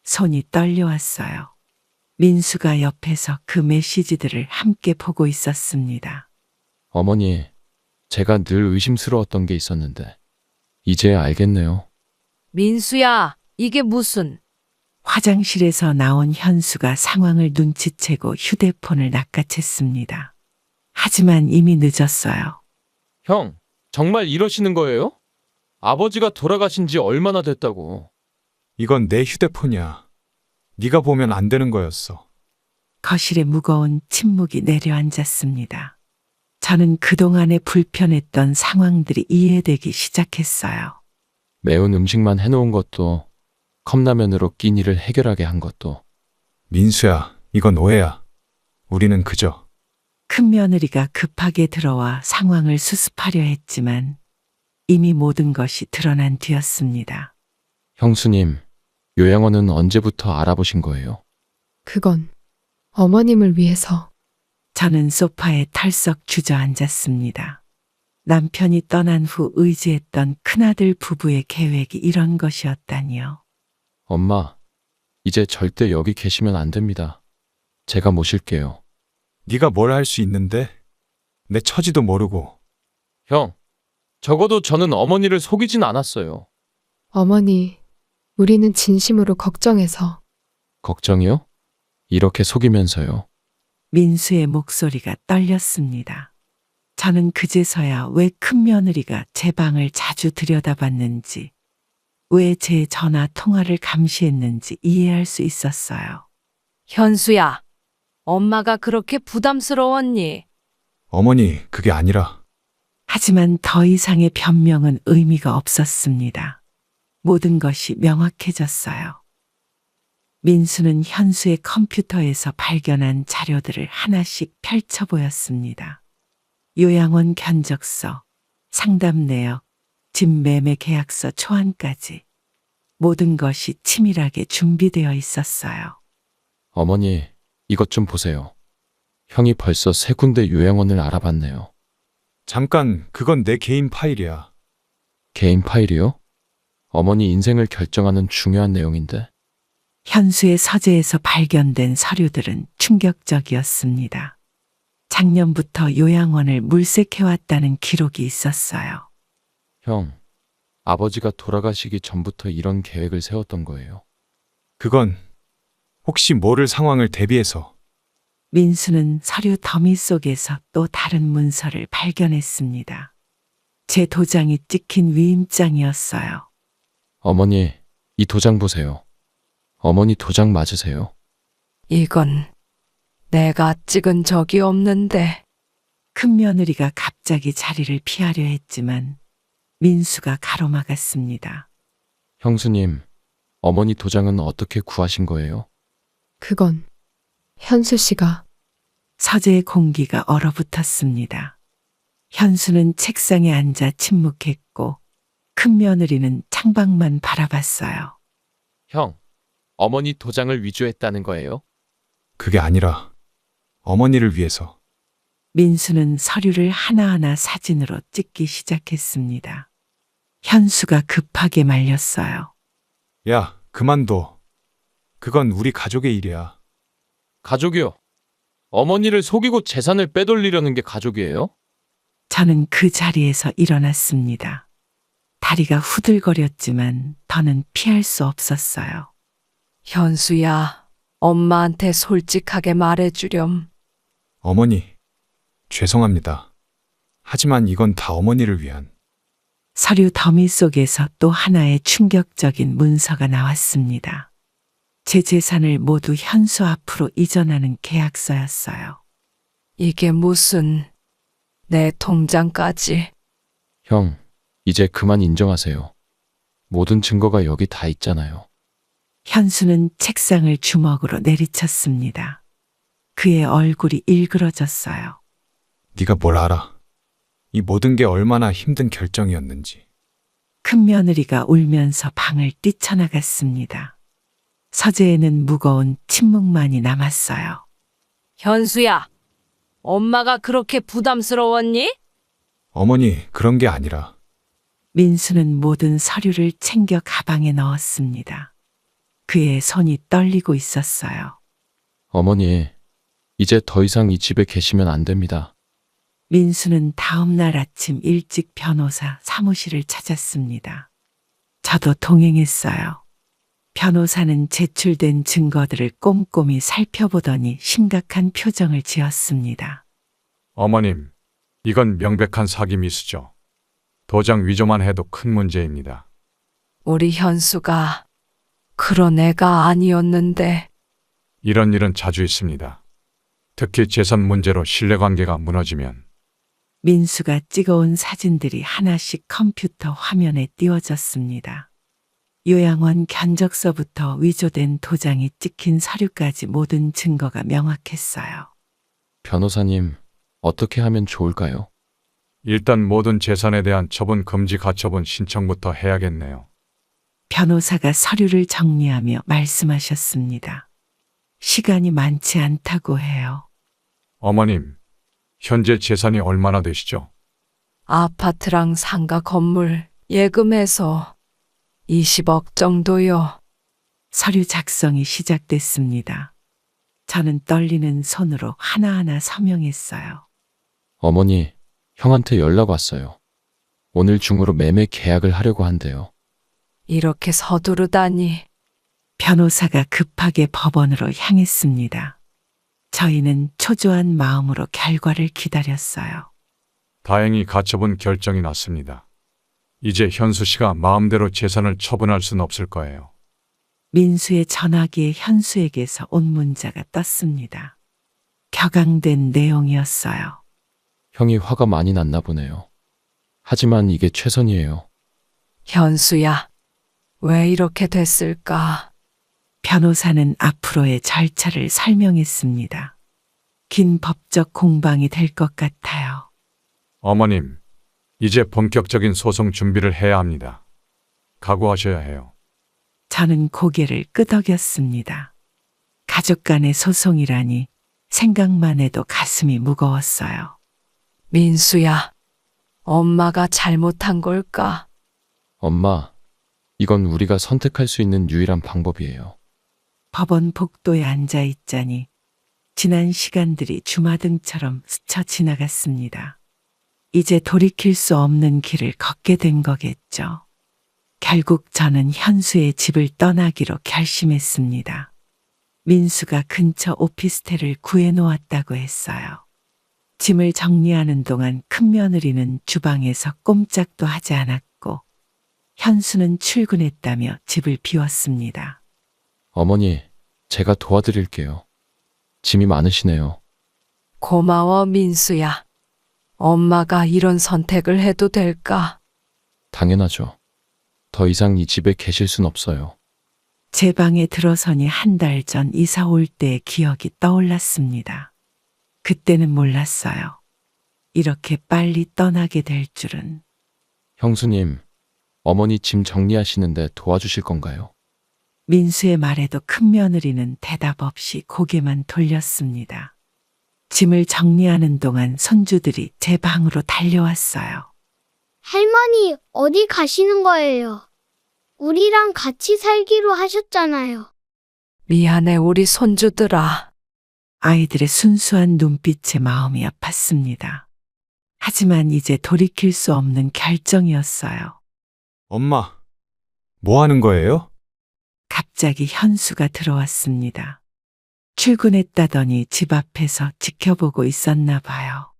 손이 떨려왔어요. 민수가 옆에서 그 메시지들을 함께 보고 있었습니다. 어머니, 제가 늘 의심스러웠던 게 있었는데, 이제 알겠네요. 민수야, 이게 무슨... 화장실에서 나온 현수가 상황을 눈치채고 휴대폰을 낚아챘습니다. 하지만 이미 늦었어요. 형, 정말 이러시는 거예요? 아버지가 돌아가신 지 얼마나 됐다고. 이건 내 휴대폰이야. 네가 보면 안 되는 거였어. 거실에 무거운 침묵이 내려앉았습니다. 저는 그동안에 불편했던 상황들이 이해되기 시작했어요. 매운 음식만 해놓은 것도, 컵라면으로 끼니를 해결하게 한 것도. 민수야, 이건 오해야. 우리는 그저 큰며느리가 급하게 들어와 상황을 수습하려 했지만 이미 모든 것이 드러난 뒤였습니다. 형수님, 요양원은 언제부터 알아보신 거예요? 그건 어머님을 위해서. 저는 소파에 털썩 주저앉았습니다. 남편이 떠난 후 의지했던 큰아들 부부의 계획이 이런 것이었다니요. 엄마, 이제 절대 여기 계시면 안 됩니다. 제가 모실게요. 네가 뭘 할 수 있는데? 내 처지도 모르고. 형, 적어도 저는 어머니를 속이진 않았어요. 어머니, 우리는 진심으로 걱정해서. 걱정이요? 이렇게 속이면서요. 민수의 목소리가 떨렸습니다. 저는 그제서야 왜 큰며느리가 제 방을 자주 들여다봤는지, 왜 제 전화 통화를 감시했는지 이해할 수 있었어요. 현수야, 엄마가 그렇게 부담스러웠니? 어머니, 그게 아니라. 하지만 더 이상의 변명은 의미가 없었습니다. 모든 것이 명확해졌어요. 민수는 현수의 컴퓨터에서 발견한 자료들을 하나씩 펼쳐 보였습니다. 요양원 견적서, 상담 내역, 집 매매 계약서 초안까지 모든 것이 치밀하게 준비되어 있었어요. 어머니, 이것 좀 보세요. 형이 벌써 3군데 요양원을 알아봤네요. 잠깐, 그건 내 개인 파일이야. 개인 파일이요? 어머니 인생을 결정하는 중요한 내용인데. 현수의 서재에서 발견된 서류들은 충격적이었습니다. 작년부터 요양원을 물색해왔다는 기록이 있었어요. 형, 아버지가 돌아가시기 전부터 이런 계획을 세웠던 거예요. 그건 혹시 모를 상황을 대비해서. 민수는 서류 더미 속에서 또 다른 문서를 발견했습니다. 제 도장이 찍힌 위임장이었어요. 어머니, 이 도장 보세요. 어머니 도장 맞으세요? 이건 내가 찍은 적이 없는데. 큰 며느리가 갑자기 자리를 피하려 했지만 민수가 가로막았습니다. 형수님, 어머니 도장은 어떻게 구하신 거예요? 그건 현수 씨가 서재의 공기가 얼어붙었습니다. 현수는 책상에 앉아 침묵했고 큰 며느리는 창밖만 바라봤어요. 형, 어머니 도장을 위조했다는 거예요? 그게 아니라 어머니를 위해서. 민수는 서류를 하나하나 사진으로 찍기 시작했습니다. 현수가 급하게 말렸어요. 야, 그만둬. 그건 우리 가족의 일이야. 가족이요? 어머니를 속이고 재산을 빼돌리려는 게 가족이에요? 저는 그 자리에서 일어났습니다. 다리가 후들거렸지만 더는 피할 수 없었어요. 현수야, 엄마한테 솔직하게 말해주렴. 어머니, 죄송합니다. 하지만 이건 다 어머니를 위한. 서류 더미 속에서 또 하나의 충격적인 문서가 나왔습니다. 제 재산을 모두 현수 앞으로 이전하는 계약서였어요. 이게 무슨, 내 통장까지. 형, 이제 그만 인정하세요. 모든 증거가 여기 다 있잖아요. 현수는 책상을 주먹으로 내리쳤습니다. 그의 얼굴이 일그러졌어요. 네가 뭘 알아? 이 모든 게 얼마나 힘든 결정이었는지. 큰 며느리가 울면서 방을 뛰쳐나갔습니다. 서재에는 무거운 침묵만이 남았어요. 현수야, 엄마가 그렇게 부담스러웠니? 어머니, 그런 게 아니라. 민수는 모든 서류를 챙겨 가방에 넣었습니다. 그의 손이 떨리고 있었어요. 어머니, 이제 더 이상 이 집에 계시면 안 됩니다. 민수는 다음 날 아침 일찍 변호사 사무실을 찾았습니다. 저도 동행했어요. 변호사는 제출된 증거들을 꼼꼼히 살펴보더니 심각한 표정을 지었습니다. 어머님, 이건 명백한 사기 미수죠. 도장 위조만 해도 큰 문제입니다. 우리 현수가 그런 애가 아니었는데. 이런 일은 자주 있습니다. 특히 재산 문제로 신뢰관계가 무너지면. 민수가 찍어온 사진들이 하나씩 컴퓨터 화면에 띄워졌습니다. 요양원 견적서부터 위조된 도장이 찍힌 서류까지 모든 증거가 명확했어요. 변호사님, 어떻게 하면 좋을까요? 일단 모든 재산에 대한 처분 금지 가처분 신청부터 해야겠네요. 변호사가 서류를 정리하며 말씀하셨습니다. 시간이 많지 않다고 해요. 어머님, 현재 재산이 얼마나 되시죠? 아파트랑 상가 건물 예금해서 20억 정도요. 서류 작성이 시작됐습니다. 저는 떨리는 손으로 하나하나 서명했어요. 어머니, 형한테 연락 왔어요. 오늘 중으로 매매 계약을 하려고 한대요. 이렇게 서두르다니. 변호사가 급하게 법원으로 향했습니다. 저희는 초조한 마음으로 결과를 기다렸어요. 다행히 가처분 결정이 났습니다. 이제 현수 씨가 마음대로 재산을 처분할 수는 없을 거예요. 민수의 전화기에 현수에게서 온 문자가 떴습니다. 격앙된 내용이었어요. 형이 화가 많이 났나 보네요. 하지만 이게 최선이에요. 현수야, 왜 이렇게 됐을까? 변호사는 앞으로의 절차를 설명했습니다. 긴 법적 공방이 될 것 같아요. 어머님, 이제 본격적인 소송 준비를 해야 합니다. 각오하셔야 해요. 저는 고개를 끄덕였습니다. 가족 간의 소송이라니 생각만 해도 가슴이 무거웠어요. 민수야, 엄마가 잘못한 걸까? 엄마, 이건 우리가 선택할 수 있는 유일한 방법이에요. 법원 복도에 앉아 있자니 지난 시간들이 주마등처럼 스쳐 지나갔습니다. 이제 돌이킬 수 없는 길을 걷게 된 거겠죠. 결국 저는 현수의 집을 떠나기로 결심했습니다. 민수가 근처 오피스텔을 구해놓았다고 했어요. 짐을 정리하는 동안 큰며느리는 주방에서 꼼짝도 하지 않았고 현수는 출근했다며 집을 비웠습니다. 어머니, 제가 도와드릴게요. 짐이 많으시네요. 고마워, 민수야. 엄마가 이런 선택을 해도 될까? 당연하죠. 더 이상 이 집에 계실 순 없어요. 제 방에 들어서니 한 달 전 이사 올 때의 기억이 떠올랐습니다. 그때는 몰랐어요. 이렇게 빨리 떠나게 될 줄은. 형수님, 어머니 짐 정리하시는데 도와주실 건가요? 민수의 말에도 큰며느리는 대답 없이 고개만 돌렸습니다. 짐을 정리하는 동안 손주들이 제 방으로 달려왔어요. 할머니, 어디 가시는 거예요? 우리랑 같이 살기로 하셨잖아요. 미안해, 우리 손주들아. 아이들의 순수한 눈빛에 마음이 아팠습니다. 하지만 이제 돌이킬 수 없는 결정이었어요. 엄마, 뭐 하는 거예요? 갑자기 현수가 들어왔습니다. 출근했다더니 집 앞에서 지켜보고 있었나 봐요.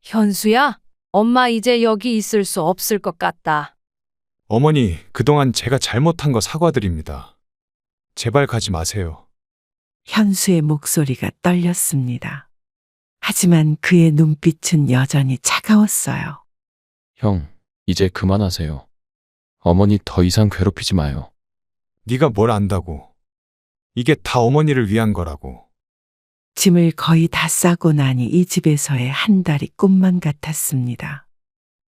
현수야, 엄마 이제 여기 있을 수 없을 것 같다. 어머니, 그동안 제가 잘못한 거 사과드립니다. 제발 가지 마세요. 현수의 목소리가 떨렸습니다. 하지만 그의 눈빛은 여전히 차가웠어요. 형, 이제 그만하세요. 어머니 더 이상 괴롭히지 마요. 네가 뭘 안다고. 이게 다 어머니를 위한 거라고. 짐을 거의 다 싸고 나니 이 집에서의 한 달이 꿈만 같았습니다.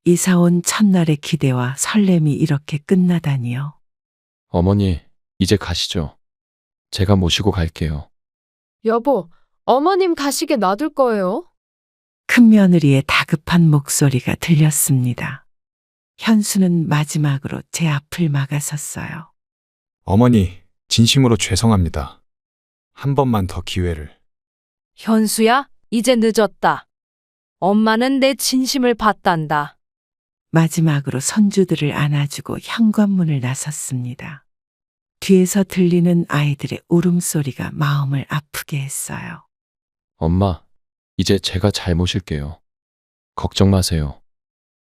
이사 온 첫날의 기대와 설렘이 이렇게 끝나다니요. 어머니, 이제 가시죠. 제가 모시고 갈게요. 여보, 어머님 가시게 놔둘 거예요? 큰며느리의 다급한 목소리가 들렸습니다. 현수는 마지막으로 제 앞을 막아섰어요. 어머니, 진심으로 죄송합니다. 한 번만 더 기회를. 현수야, 이제 늦었다. 엄마는 내 진심을 봤단다. 마지막으로 손주들을 안아주고 현관문을 나섰습니다. 뒤에서 들리는 아이들의 울음소리가 마음을 아프게 했어요. 엄마, 이제 제가 잘 모실게요. 걱정 마세요.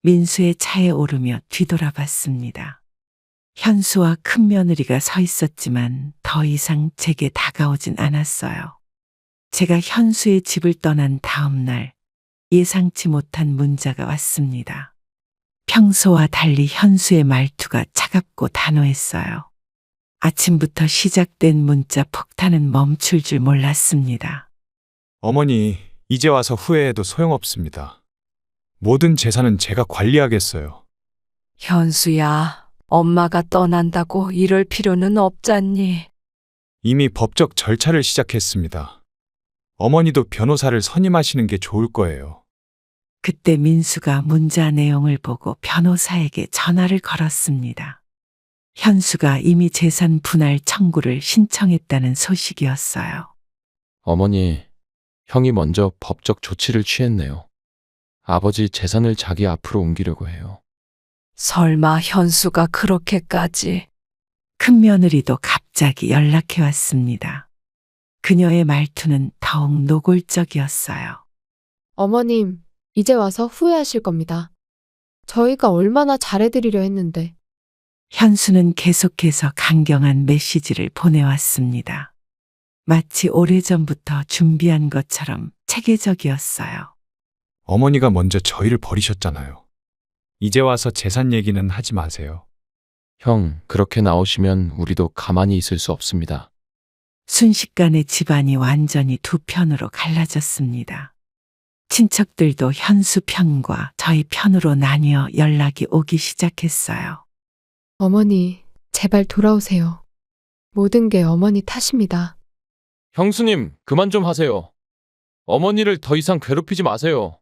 민수의 차에 오르며 뒤돌아봤습니다. 현수와 큰며느리가 서 있었지만 더 이상 제게 다가오진 않았어요. 제가 현수의 집을 떠난 다음 날 예상치 못한 문자가 왔습니다. 평소와 달리 현수의 말투가 차갑고 단호했어요. 아침부터 시작된 문자 폭탄은 멈출 줄 몰랐습니다. 어머니, 이제 와서 후회해도 소용없습니다. 모든 재산은 제가 관리하겠어요. 현수야, 엄마가 떠난다고 이럴 필요는 없잖니. 이미 법적 절차를 시작했습니다. 어머니도 변호사를 선임하시는 게 좋을 거예요. 그때 민수가 문자 내용을 보고 변호사에게 전화를 걸었습니다. 현수가 이미 재산 분할 청구를 신청했다는 소식이었어요. 어머니, 형이 먼저 법적 조치를 취했네요. 아버지 재산을 자기 앞으로 옮기려고 해요. 설마 현수가 그렇게까지. 큰며느리도 갑자기 연락해 왔습니다. 그녀의 말투는 더욱 노골적이었어요. 어머님, 이제 와서 후회하실 겁니다. 저희가 얼마나 잘해드리려 했는데. 현수는 계속해서 강경한 메시지를 보내왔습니다. 마치 오래전부터 준비한 것처럼 체계적이었어요. 어머니가 먼저 저희를 버리셨잖아요. 이제 와서 재산 얘기는 하지 마세요. 형, 그렇게 나오시면 우리도 가만히 있을 수 없습니다. 순식간에 집안이 완전히 두 편으로 갈라졌습니다. 친척들도 현수 편과 저희 편으로 나뉘어 연락이 오기 시작했어요. 어머니, 제발 돌아오세요. 모든 게 어머니 탓입니다. 형수님, 그만 좀 하세요. 어머니를 더 이상 괴롭히지 마세요.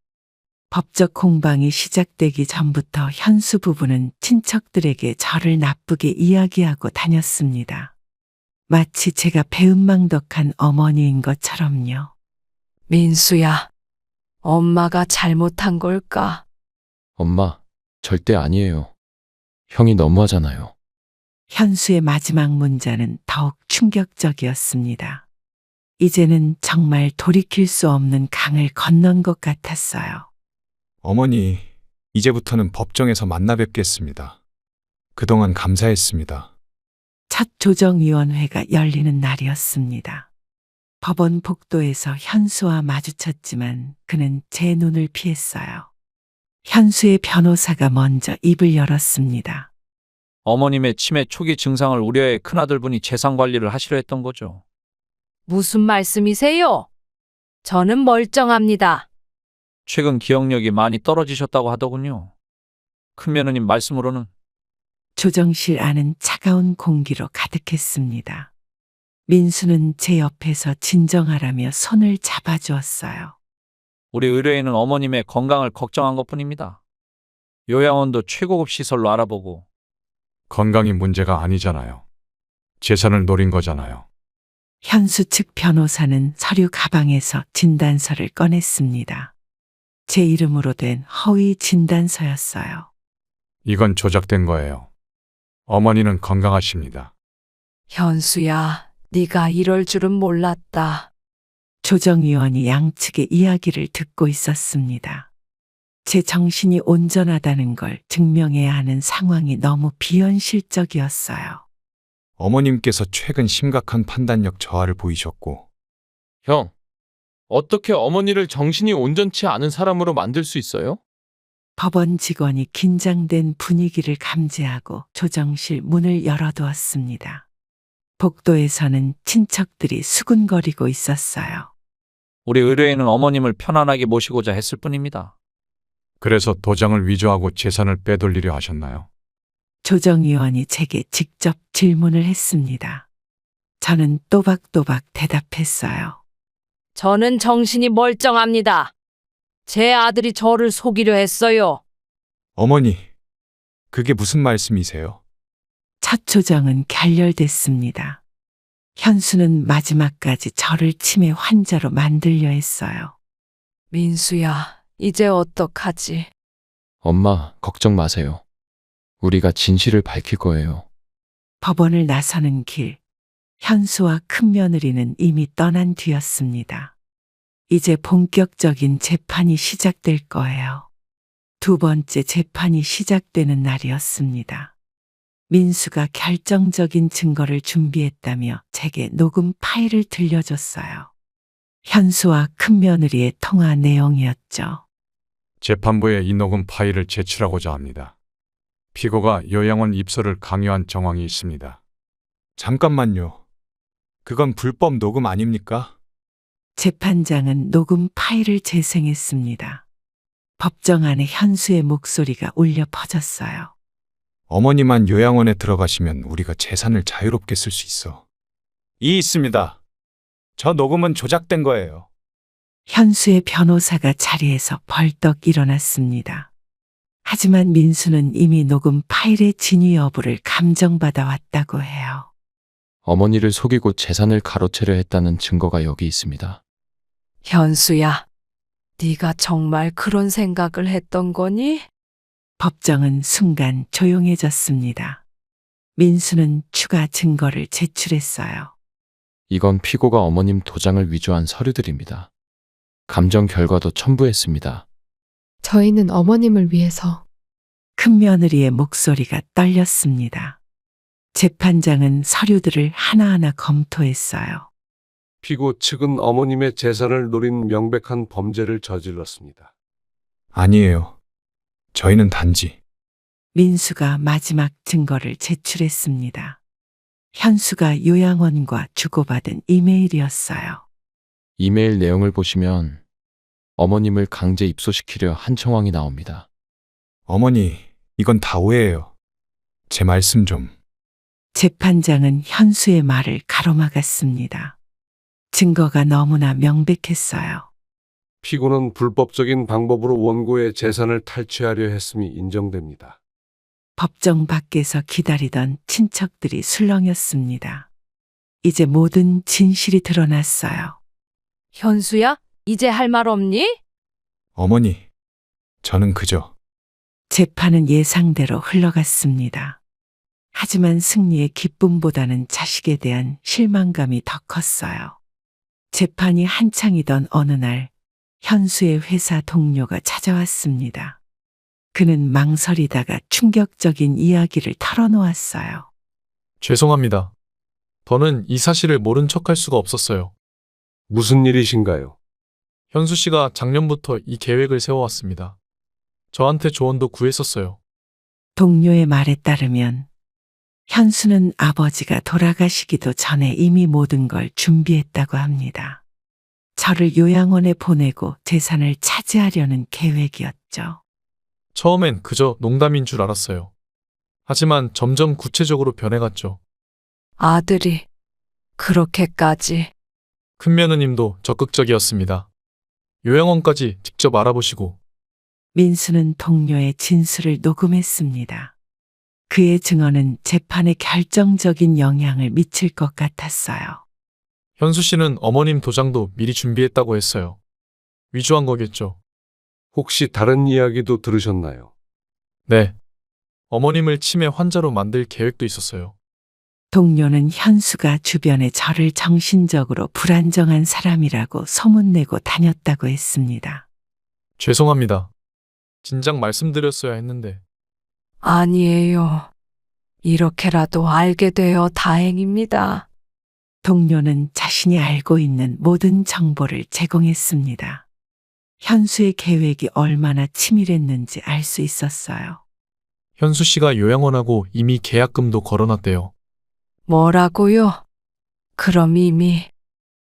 법적 공방이 시작되기 전부터 현수 부부는 친척들에게 저를 나쁘게 이야기하고 다녔습니다. 마치 제가 배은망덕한 어머니인 것처럼요. 민수야, 엄마가 잘못한 걸까? 엄마, 절대 아니에요. 형이 너무하잖아요. 현수의 마지막 문자는 더욱 충격적이었습니다. 이제는 정말 돌이킬 수 없는 강을 건넌 것 같았어요. 어머니, 이제부터는 법정에서 만나 뵙겠습니다. 그동안 감사했습니다. 첫 조정위원회가 열리는 날이었습니다. 법원 복도에서 현수와 마주쳤지만 그는 제 눈을 피했어요. 현수의 변호사가 먼저 입을 열었습니다. 어머님의 치매 초기 증상을 우려해 큰아들분이 재산 관리를 하시려 했던 거죠. 무슨 말씀이세요? 저는 멀쩡합니다. 최근 기억력이 많이 떨어지셨다고 하더군요. 큰며느님 말씀으로는 조정실 안은 차가운 공기로 가득했습니다. 민수는 제 옆에서 진정하라며 손을 잡아주었어요. 우리 의뢰인은 어머님의 건강을 걱정한 것뿐입니다. 요양원도 최고급 시설로 알아보고 건강이 문제가 아니잖아요. 재산을 노린 거잖아요. 현수 측 변호사는 서류 가방에서 진단서를 꺼냈습니다. 제 이름으로 된 허위 진단서였어요. 이건 조작된 거예요. 어머니는 건강하십니다. 현수야, 네가 이럴 줄은 몰랐다. 조정위원이 양측의 이야기를 듣고 있었습니다. 제 정신이 온전하다는 걸 증명해야 하는 상황이 너무 비현실적이었어요. 어머님께서 최근 심각한 판단력 저하를 보이셨고, 형, 어떻게 어머니를 정신이 온전치 않은 사람으로 만들 수 있어요? 법원 직원이 긴장된 분위기를 감지하고 조정실 문을 열어두었습니다. 복도에서는 친척들이 수군거리고 있었어요. 우리 의뢰인은 어머님을 편안하게 모시고자 했을 뿐입니다. 그래서 도장을 위조하고 재산을 빼돌리려 하셨나요? 조정위원이 제게 직접 질문을 했습니다. 저는 또박또박 대답했어요. 저는 정신이 멀쩡합니다. 제 아들이 저를 속이려 했어요. 어머니, 그게 무슨 말씀이세요? 첫 조정은 결렬됐습니다. 현수는 마지막까지 저를 치매 환자로 만들려 했어요. 민수야, 이제 어떡하지? 엄마, 걱정 마세요. 우리가 진실을 밝힐 거예요. 법원을 나서는 길, 현수와 큰며느리는 이미 떠난 뒤였습니다. 이제 본격적인 재판이 시작될 거예요. 두 번째 재판이 시작되는 날이었습니다. 민수가 결정적인 증거를 준비했다며 제게 녹음 파일을 들려줬어요. 현수와 큰며느리의 통화 내용이었죠. 재판부에 이 녹음 파일을 제출하고자 합니다. 피고가 요양원 입소를 강요한 정황이 있습니다. 잠깐만요. 그건 불법 녹음 아닙니까? 재판장은 녹음 파일을 재생했습니다. 법정 안에 현수의 목소리가 울려 퍼졌어요. 어머니만 요양원에 들어가시면 우리가 재산을 자유롭게 쓸 수 있어. 이 있습니다. 저 녹음은 조작된 거예요. 현수의 변호사가 자리에서 벌떡 일어났습니다. 하지만 민수는 이미 녹음 파일의 진위 여부를 감정받아 왔다고 해요. 어머니를 속이고 재산을 가로채려 했다는 증거가 여기 있습니다. 현수야, 네가 정말 그런 생각을 했던 거니? 법정은 순간 조용해졌습니다. 민수는 추가 증거를 제출했어요. 이건 피고가 어머님 도장을 위조한 서류들입니다. 감정 결과도 첨부했습니다. 저희는 어머님을 위해서 큰며느리의 목소리가 떨렸습니다. 재판장은 서류들을 하나하나 검토했어요. 피고 측은 어머님의 재산을 노린 명백한 범죄를 저질렀습니다. 아니에요. 저희는 단지 민수가 마지막 증거를 제출했습니다. 현수가 요양원과 주고받은 이메일이었어요. 이메일 내용을 보시면 어머님을 강제 입소시키려 한 정황이 나옵니다. 어머니, 이건 다 오해예요. 제 말씀 좀. 재판장은 현수의 말을 가로막았습니다. 증거가 너무나 명백했어요. 피고는 불법적인 방법으로 원고의 재산을 탈취하려 했음이 인정됩니다. 법정 밖에서 기다리던 친척들이 술렁였습니다. 이제 모든 진실이 드러났어요. 현수야, 이제 할 말 없니? 어머니, 저는 그저 재판은 예상대로 흘러갔습니다. 하지만 승리의 기쁨보다는 자식에 대한 실망감이 더 컸어요. 재판이 한창이던 어느 날, 현수의 회사 동료가 찾아왔습니다. 그는 망설이다가 충격적인 이야기를 털어놓았어요. 죄송합니다. 더는 이 사실을 모른 척할 수가 없었어요. 무슨 일이신가요? 현수 씨가 작년부터 이 계획을 세워왔습니다. 저한테 조언도 구했었어요. 동료의 말에 따르면 현수는 아버지가 돌아가시기도 전에 이미 모든 걸 준비했다고 합니다. 저를 요양원에 보내고 재산을 차지하려는 계획이었죠. 처음엔 그저 농담인 줄 알았어요. 하지만 점점 구체적으로 변해갔죠. 아들이 그렇게까지. 큰 며느님도 적극적이었습니다. 요양원까지 직접 알아보시고 민수는 동료의 진술을 녹음했습니다. 그의 증언은 재판에 결정적인 영향을 미칠 것 같았어요. 현수 씨는 어머님 도장도 미리 준비했다고 했어요. 위조한 거겠죠. 혹시 다른 이야기도 들으셨나요? 네. 어머님을 치매 환자로 만들 계획도 있었어요. 동료는 현수가 주변에 저를 정신적으로 불안정한 사람이라고 소문내고 다녔다고 했습니다. 죄송합니다. 진작 말씀드렸어야 했는데. 아니에요. 이렇게라도 알게 되어 다행입니다. 동료는 자신이 알고 있는 모든 정보를 제공했습니다. 현수의 계획이 얼마나 치밀했는지 알 수 있었어요. 현수 씨가 요양원하고 이미 계약금도 걸어놨대요. 뭐라고요? 그럼 이미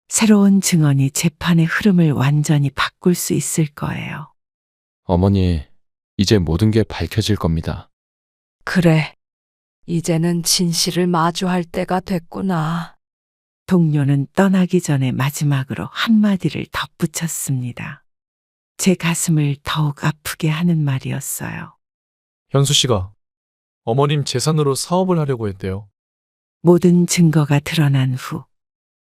새로운 증언이 재판의 흐름을 완전히 바꿀 수 있을 거예요. 어머니, 이제 모든 게 밝혀질 겁니다. 그래. 이제는 진실을 마주할 때가 됐구나. 동료는 떠나기 전에 마지막으로 한마디를 덧붙였습니다. 제 가슴을 더욱 아프게 하는 말이었어요. 현수 씨가 어머님 재산으로 사업을 하려고 했대요. 모든 증거가 드러난 후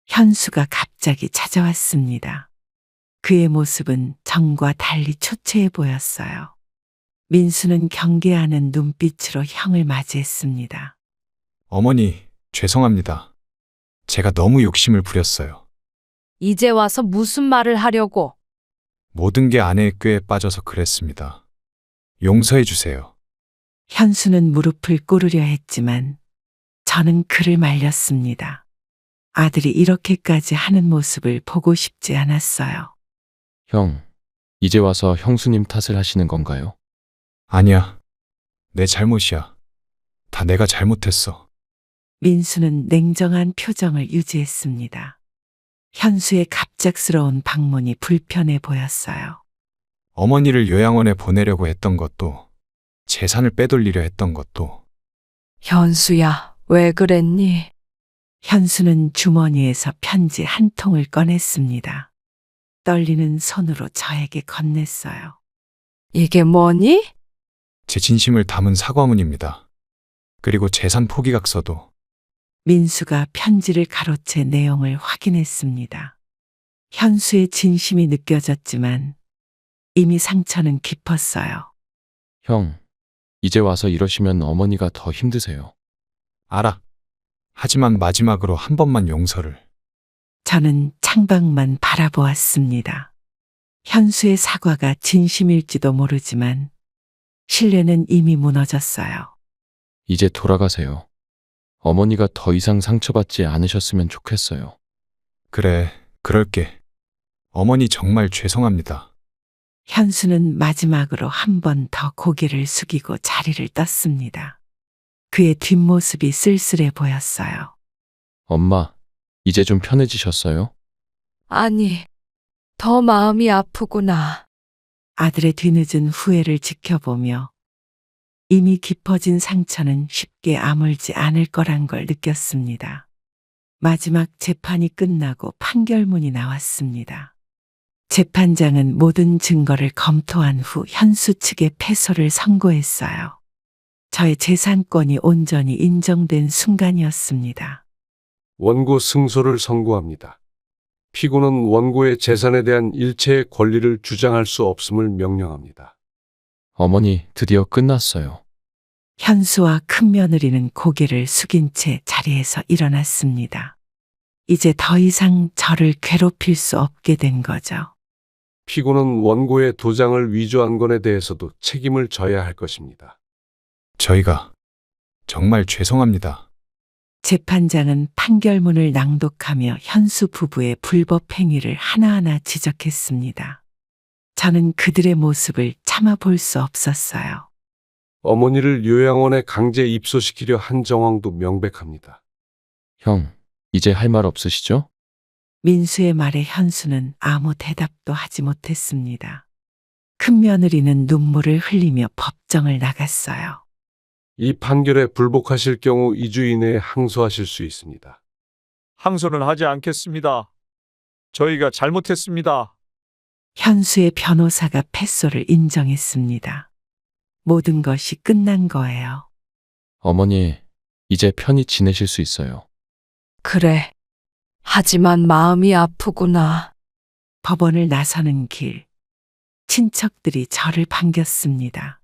현수가 갑자기 찾아왔습니다. 그의 모습은 전과 달리 초췌해 보였어요. 민수는 경계하는 눈빛으로 형을 맞이했습니다. 어머니, 죄송합니다. 제가 너무 욕심을 부렸어요. 이제 와서 무슨 말을 하려고? 모든 게 아내의 꾀에 빠져서 그랬습니다. 용서해 주세요. 현수는 무릎을 꿇으려 했지만 저는 그를 말렸습니다. 아들이 이렇게까지 하는 모습을 보고 싶지 않았어요. 형, 이제 와서 형수님 탓을 하시는 건가요? 아니야. 내 잘못이야. 다 내가 잘못했어. 민수는 냉정한 표정을 유지했습니다. 현수의 갑작스러운 방문이 불편해 보였어요. 어머니를 요양원에 보내려고 했던 것도, 재산을 빼돌리려 했던 것도, 현수야, 왜 그랬니? 현수는 주머니에서 편지 한 통을 꺼냈습니다. 떨리는 손으로 저에게 건넸어요. 이게 뭐니? 제 진심을 담은 사과문입니다. 그리고 재산 포기각서도. 민수가 편지를 가로채 내용을 확인했습니다. 현수의 진심이 느껴졌지만 이미 상처는 깊었어요. 형, 이제 와서 이러시면 어머니가 더 힘드세요. 알아. 하지만 마지막으로 한 번만 용서를. 저는 창밖만 바라보았습니다. 현수의 사과가 진심일지도 모르지만 신뢰는 이미 무너졌어요. 이제 돌아가세요. 어머니가 더 이상 상처받지 않으셨으면 좋겠어요. 그래, 그럴게. 어머니 정말 죄송합니다. 현수는 마지막으로 한 번 더 고개를 숙이고 자리를 떴습니다. 그의 뒷모습이 쓸쓸해 보였어요. 엄마, 이제 좀 편해지셨어요? 아니, 더 마음이 아프구나. 아들의 뒤늦은 후회를 지켜보며 이미 깊어진 상처는 쉽게 아물지 않을 거란 걸 느꼈습니다. 마지막 재판이 끝나고 판결문이 나왔습니다. 재판장은 모든 증거를 검토한 후 현수 측의 패소를 선고했어요. 저의 재산권이 온전히 인정된 순간이었습니다. 원고 승소를 선고합니다. 피고는 원고의 재산에 대한 일체의 권리를 주장할 수 없음을 명령합니다. 어머니, 드디어 끝났어요. 현수와 큰며느리는 고개를 숙인 채 자리에서 일어났습니다. 이제 더 이상 저를 괴롭힐 수 없게 된 거죠. 피고는 원고의 도장을 위조한 건에 대해서도 책임을 져야 할 것입니다. 저희가 정말 죄송합니다. 재판장은 판결문을 낭독하며 현수 부부의 불법 행위를 하나하나 지적했습니다. 저는 그들의 모습을 참아 볼 수 없었어요. 어머니를 요양원에 강제 입소시키려 한 정황도 명백합니다. 형, 이제 할 말 없으시죠? 민수의 말에 현수는 아무 대답도 하지 못했습니다. 큰며느리는 눈물을 흘리며 법정을 나갔어요. 이 판결에 불복하실 경우 2주 이내에 항소하실 수 있습니다. 항소는 하지 않겠습니다. 저희가 잘못했습니다. 현수의 변호사가 패소를 인정했습니다. 모든 것이 끝난 거예요. 어머니, 이제 편히 지내실 수 있어요. 그래. 하지만 마음이 아프구나. 법원을 나서는 길. 친척들이 저를 반겼습니다.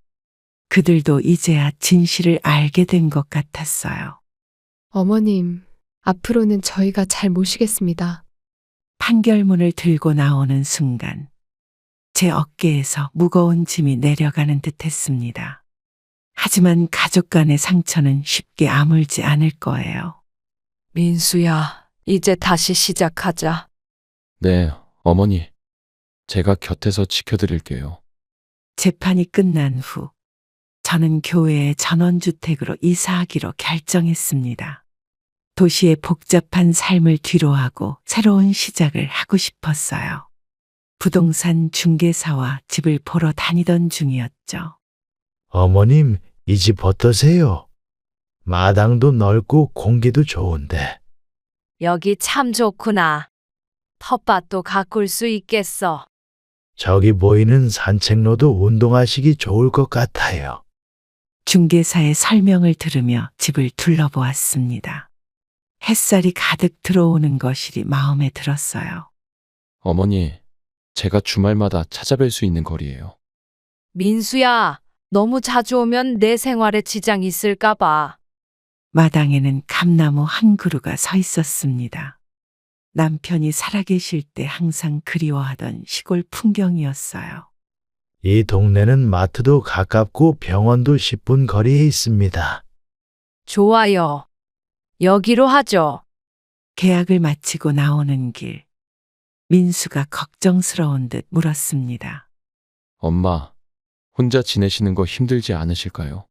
그들도 이제야 진실을 알게 된 것 같았어요. 어머님, 앞으로는 저희가 잘 모시겠습니다. 판결문을 들고 나오는 순간 제 어깨에서 무거운 짐이 내려가는 듯 했습니다. 하지만 가족 간의 상처는 쉽게 아물지 않을 거예요. 민수야, 이제 다시 시작하자. 네, 어머니. 제가 곁에서 지켜드릴게요. 재판이 끝난 후 저는 교회의 전원주택으로 이사하기로 결정했습니다. 도시의 복잡한 삶을 뒤로하고 새로운 시작을 하고 싶었어요. 부동산 중개사와 집을 보러 다니던 중이었죠. 어머님, 이 집 어떠세요? 마당도 넓고 공기도 좋은데. 여기 참 좋구나. 텃밭도 가꿀 수 있겠어. 저기 보이는 산책로도 운동하시기 좋을 것 같아요. 중개사의 설명을 들으며 집을 둘러보았습니다. 햇살이 가득 들어오는 것이 마음에 들었어요. 어머니, 제가 주말마다 찾아뵐 수 있는 거리예요. 민수야, 너무 자주 오면 내 생활에 지장 있을까봐. 마당에는 감나무 한 그루가 서 있었습니다. 남편이 살아계실 때 항상 그리워하던 시골 풍경이었어요. 이 동네는 마트도 가깝고 병원도 10분 거리에 있습니다. 좋아요. 여기로 하죠. 계약을 마치고 나오는 길. 민수가 걱정스러운 듯 물었습니다. 엄마, 혼자 지내시는 거 힘들지 않으실까요?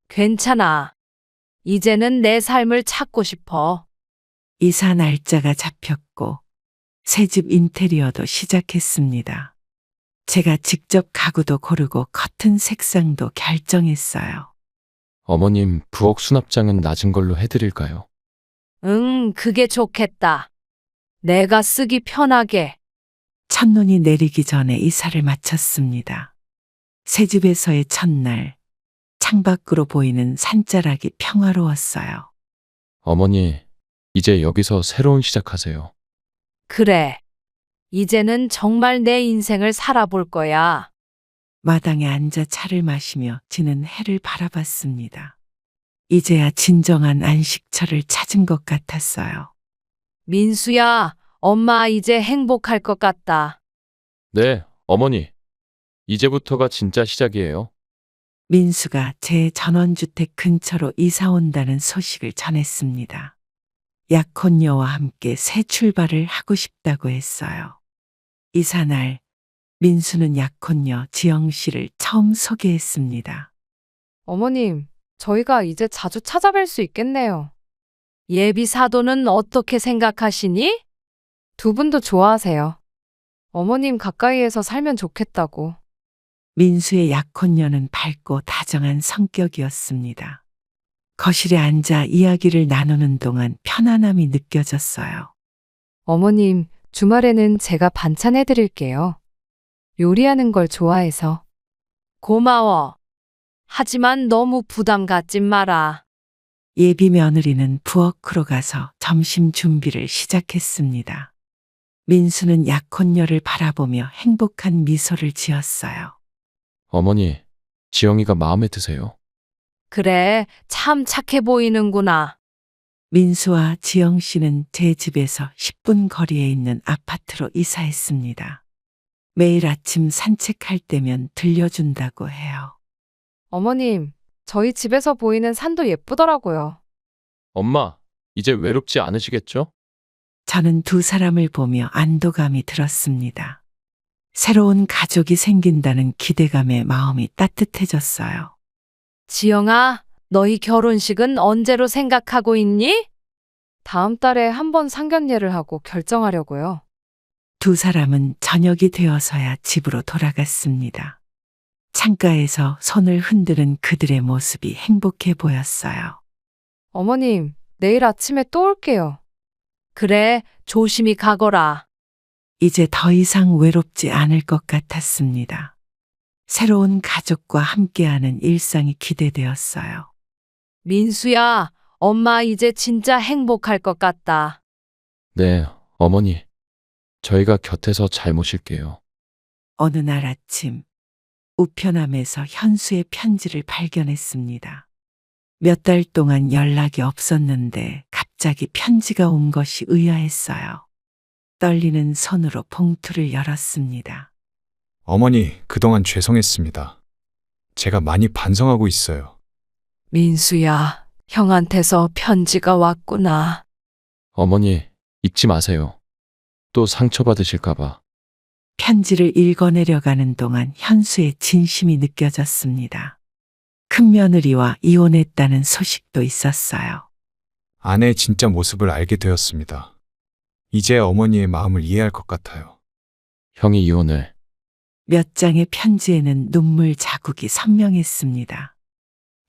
괜찮아. 이제는 내 삶을 찾고 싶어. 이사 날짜가 잡혔고 새집 인테리어도 시작했습니다. 제가 직접 가구도 고르고 커튼 색상도 결정했어요. 어머님, 부엌 수납장은 낮은 걸로 해드릴까요? 응, 그게 좋겠다. 내가 쓰기 편하게. 첫눈이 내리기 전에 이사를 마쳤습니다. 새집에서의 첫날, 창밖으로 보이는 산자락이 평화로웠어요. 어머니, 이제 여기서 새로운 시작하세요. 그래. 이제는 정말 내 인생을 살아볼 거야. 마당에 앉아 차를 마시며 지는 해를 바라봤습니다. 이제야 진정한 안식처를 찾은 것 같았어요. 민수야, 엄마 이제 행복할 것 같다. 네, 어머니. 이제부터가 진짜 시작이에요. 민수가 제 전원주택 근처로 이사 온다는 소식을 전했습니다. 약혼녀와 함께 새 출발을 하고 싶다고 했어요. 이사날, 민수는 약혼녀 지영 씨를 처음 소개했습니다. 어머님, 저희가 이제 자주 찾아뵐 수 있겠네요. 예비 사도는 어떻게 생각하시니? 두 분도 좋아하세요. 어머님 가까이에서 살면 좋겠다고. 민수의 약혼녀는 밝고 다정한 성격이었습니다. 거실에 앉아 이야기를 나누는 동안 편안함이 느껴졌어요. 어머님, 주말에는 제가 반찬 해드릴게요. 요리하는 걸 좋아해서. 고마워. 하지만 너무 부담 갖지 마라. 예비 며느리는 부엌으로 가서 점심 준비를 시작했습니다. 민수는 약혼녀를 바라보며 행복한 미소를 지었어요. 어머니, 지영이가 마음에 드세요? 그래, 참 착해 보이는구나. 민수와 지영 씨는 제 집에서 10분 거리에 있는 아파트로 이사했습니다. 매일 아침 산책할 때면 들려준다고 해요. 어머님, 저희 집에서 보이는 산도 예쁘더라고요. 엄마, 이제 외롭지 않으시겠죠? 저는 두 사람을 보며 안도감이 들었습니다. 새로운 가족이 생긴다는 기대감에 마음이 따뜻해졌어요. 지영아, 너희 결혼식은 언제로 생각하고 있니? 다음 달에 한번 상견례를 하고 결정하려고요. 두 사람은 저녁이 되어서야 집으로 돌아갔습니다. 창가에서 손을 흔드는 그들의 모습이 행복해 보였어요. 어머님, 내일 아침에 또 올게요. 그래, 조심히 가거라. 이제 더 이상 외롭지 않을 것 같았습니다. 새로운 가족과 함께하는 일상이 기대되었어요. 민수야, 엄마 이제 진짜 행복할 것 같다. 네, 어머니. 저희가 곁에서 잘 모실게요. 어느 날 아침, 우편함에서 현수의 편지를 발견했습니다. 몇 달 동안 연락이 없었는데 갑자기 편지가 온 것이 의아했어요. 떨리는 손으로 봉투를 열었습니다. 어머니, 그동안 죄송했습니다. 제가 많이 반성하고 있어요. 민수야, 형한테서 편지가 왔구나. 어머니, 읽지 마세요. 또 상처받으실까봐. 편지를 읽어내려가는 동안 현수의 진심이 느껴졌습니다. 큰며느리와 이혼했다는 소식도 있었어요. 아내의 진짜 모습을 알게 되었습니다. 이제 어머니의 마음을 이해할 것 같아요. 형이 이혼을. 몇 장의 편지에는 눈물 자국이 선명했습니다.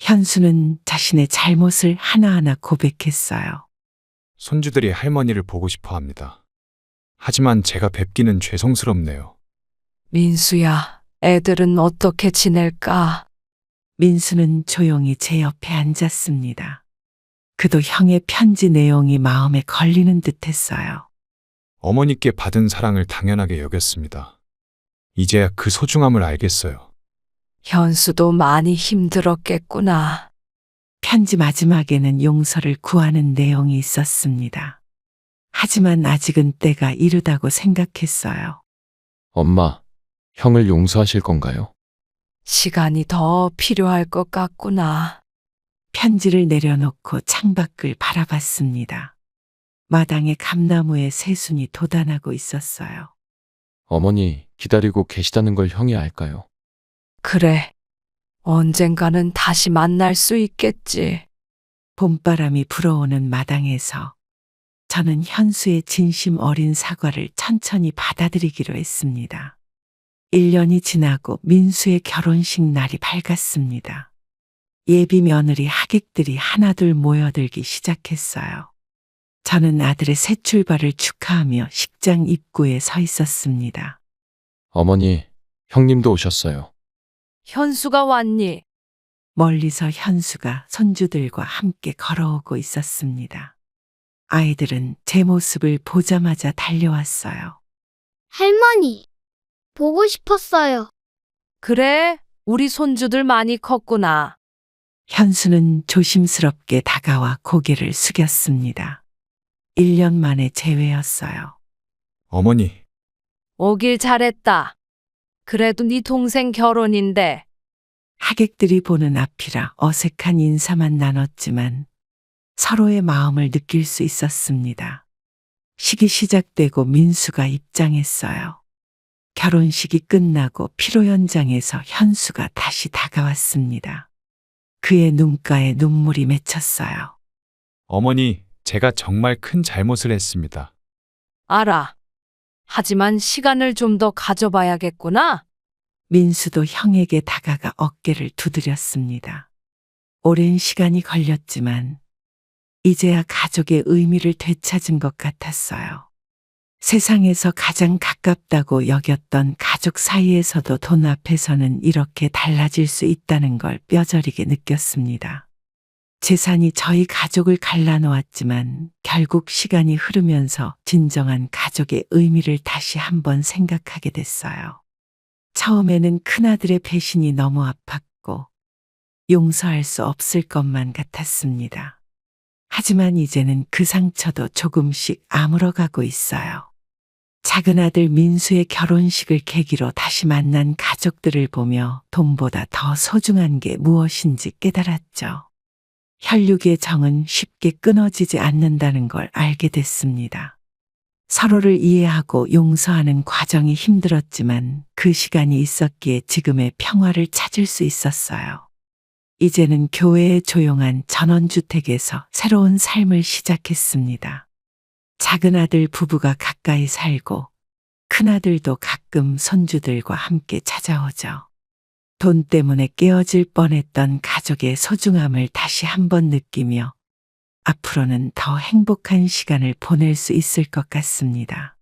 현수는 자신의 잘못을 하나하나 고백했어요. 손주들이 할머니를 보고 싶어 합니다. 하지만 제가 뵙기는 죄송스럽네요. 민수야, 애들은 어떻게 지낼까? 민수는 조용히 제 옆에 앉았습니다. 그도 형의 편지 내용이 마음에 걸리는 듯 했어요. 어머니께 받은 사랑을 당연하게 여겼습니다. 이제야 그 소중함을 알겠어요. 현수도 많이 힘들었겠구나. 편지 마지막에는 용서를 구하는 내용이 있었습니다. 하지만 아직은 때가 이르다고 생각했어요. 엄마, 형을 용서하실 건가요? 시간이 더 필요할 것 같구나. 편지를 내려놓고 창밖을 바라봤습니다. 마당에 감나무에 새순이 돋아나고 있었어요. 어머니, 기다리고 계시다는 걸 형이 알까요? 그래, 언젠가는 다시 만날 수 있겠지. 봄바람이 불어오는 마당에서 저는 현수의 진심 어린 사과를 천천히 받아들이기로 했습니다. 1년이 지나고 민수의 결혼식 날이 밝았습니다. 예비 며느리 하객들이 하나둘 모여들기 시작했어요. 저는 아들의 새 출발을 축하하며 식장 입구에 서 있었습니다. 어머니, 형님도 오셨어요. 현수가 왔니? 멀리서 현수가 손주들과 함께 걸어오고 있었습니다. 아이들은 제 모습을 보자마자 달려왔어요. 할머니, 보고 싶었어요. 그래, 우리 손주들 많이 컸구나. 현수는 조심스럽게 다가와 고개를 숙였습니다. 1년 만에 재회였어요. 어머니, 오길 잘했다. 그래도 네 동생 결혼인데. 하객들이 보는 앞이라 어색한 인사만 나눴지만 서로의 마음을 느낄 수 있었습니다. 식이 시작되고 민수가 입장했어요. 결혼식이 끝나고 피로 현장에서 현수가 다시 다가왔습니다. 그의 눈가에 눈물이 맺혔어요. 어머니, 제가 정말 큰 잘못을 했습니다. 알아. 하지만 시간을 좀 더 가져봐야겠구나. 민수도 형에게 다가가 어깨를 두드렸습니다. 오랜 시간이 걸렸지만 이제야 가족의 의미를 되찾은 것 같았어요. 세상에서 가장 가깝다고 여겼던 가족 사이에서도 돈 앞에서는 이렇게 달라질 수 있다는 걸 뼈저리게 느꼈습니다. 재산이 저희 가족을 갈라놓았지만 결국 시간이 흐르면서 진정한 가족의 의미를 다시 한번 생각하게 됐어요. 처음에는 큰아들의 배신이 너무 아팠고 용서할 수 없을 것만 같았습니다. 하지만 이제는 그 상처도 조금씩 아물어가고 있어요. 작은 아들 민수의 결혼식을 계기로 다시 만난 가족들을 보며 돈보다 더 소중한 게 무엇인지 깨달았죠. 혈육의 정은 쉽게 끊어지지 않는다는 걸 알게 됐습니다. 서로를 이해하고 용서하는 과정이 힘들었지만 그 시간이 있었기에 지금의 평화를 찾을 수 있었어요. 이제는 교회의 조용한 전원주택에서 새로운 삶을 시작했습니다. 작은 아들 부부가 가까이 살고 큰아들도 가끔 손주들과 함께 찾아오죠. 돈 때문에 깨어질 뻔했던 가족의 소중함을 다시 한번 느끼며 앞으로는 더 행복한 시간을 보낼 수 있을 것 같습니다.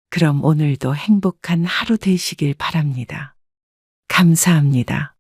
그럼 오늘도 행복한 하루 되시길 바랍니다. 감사합니다.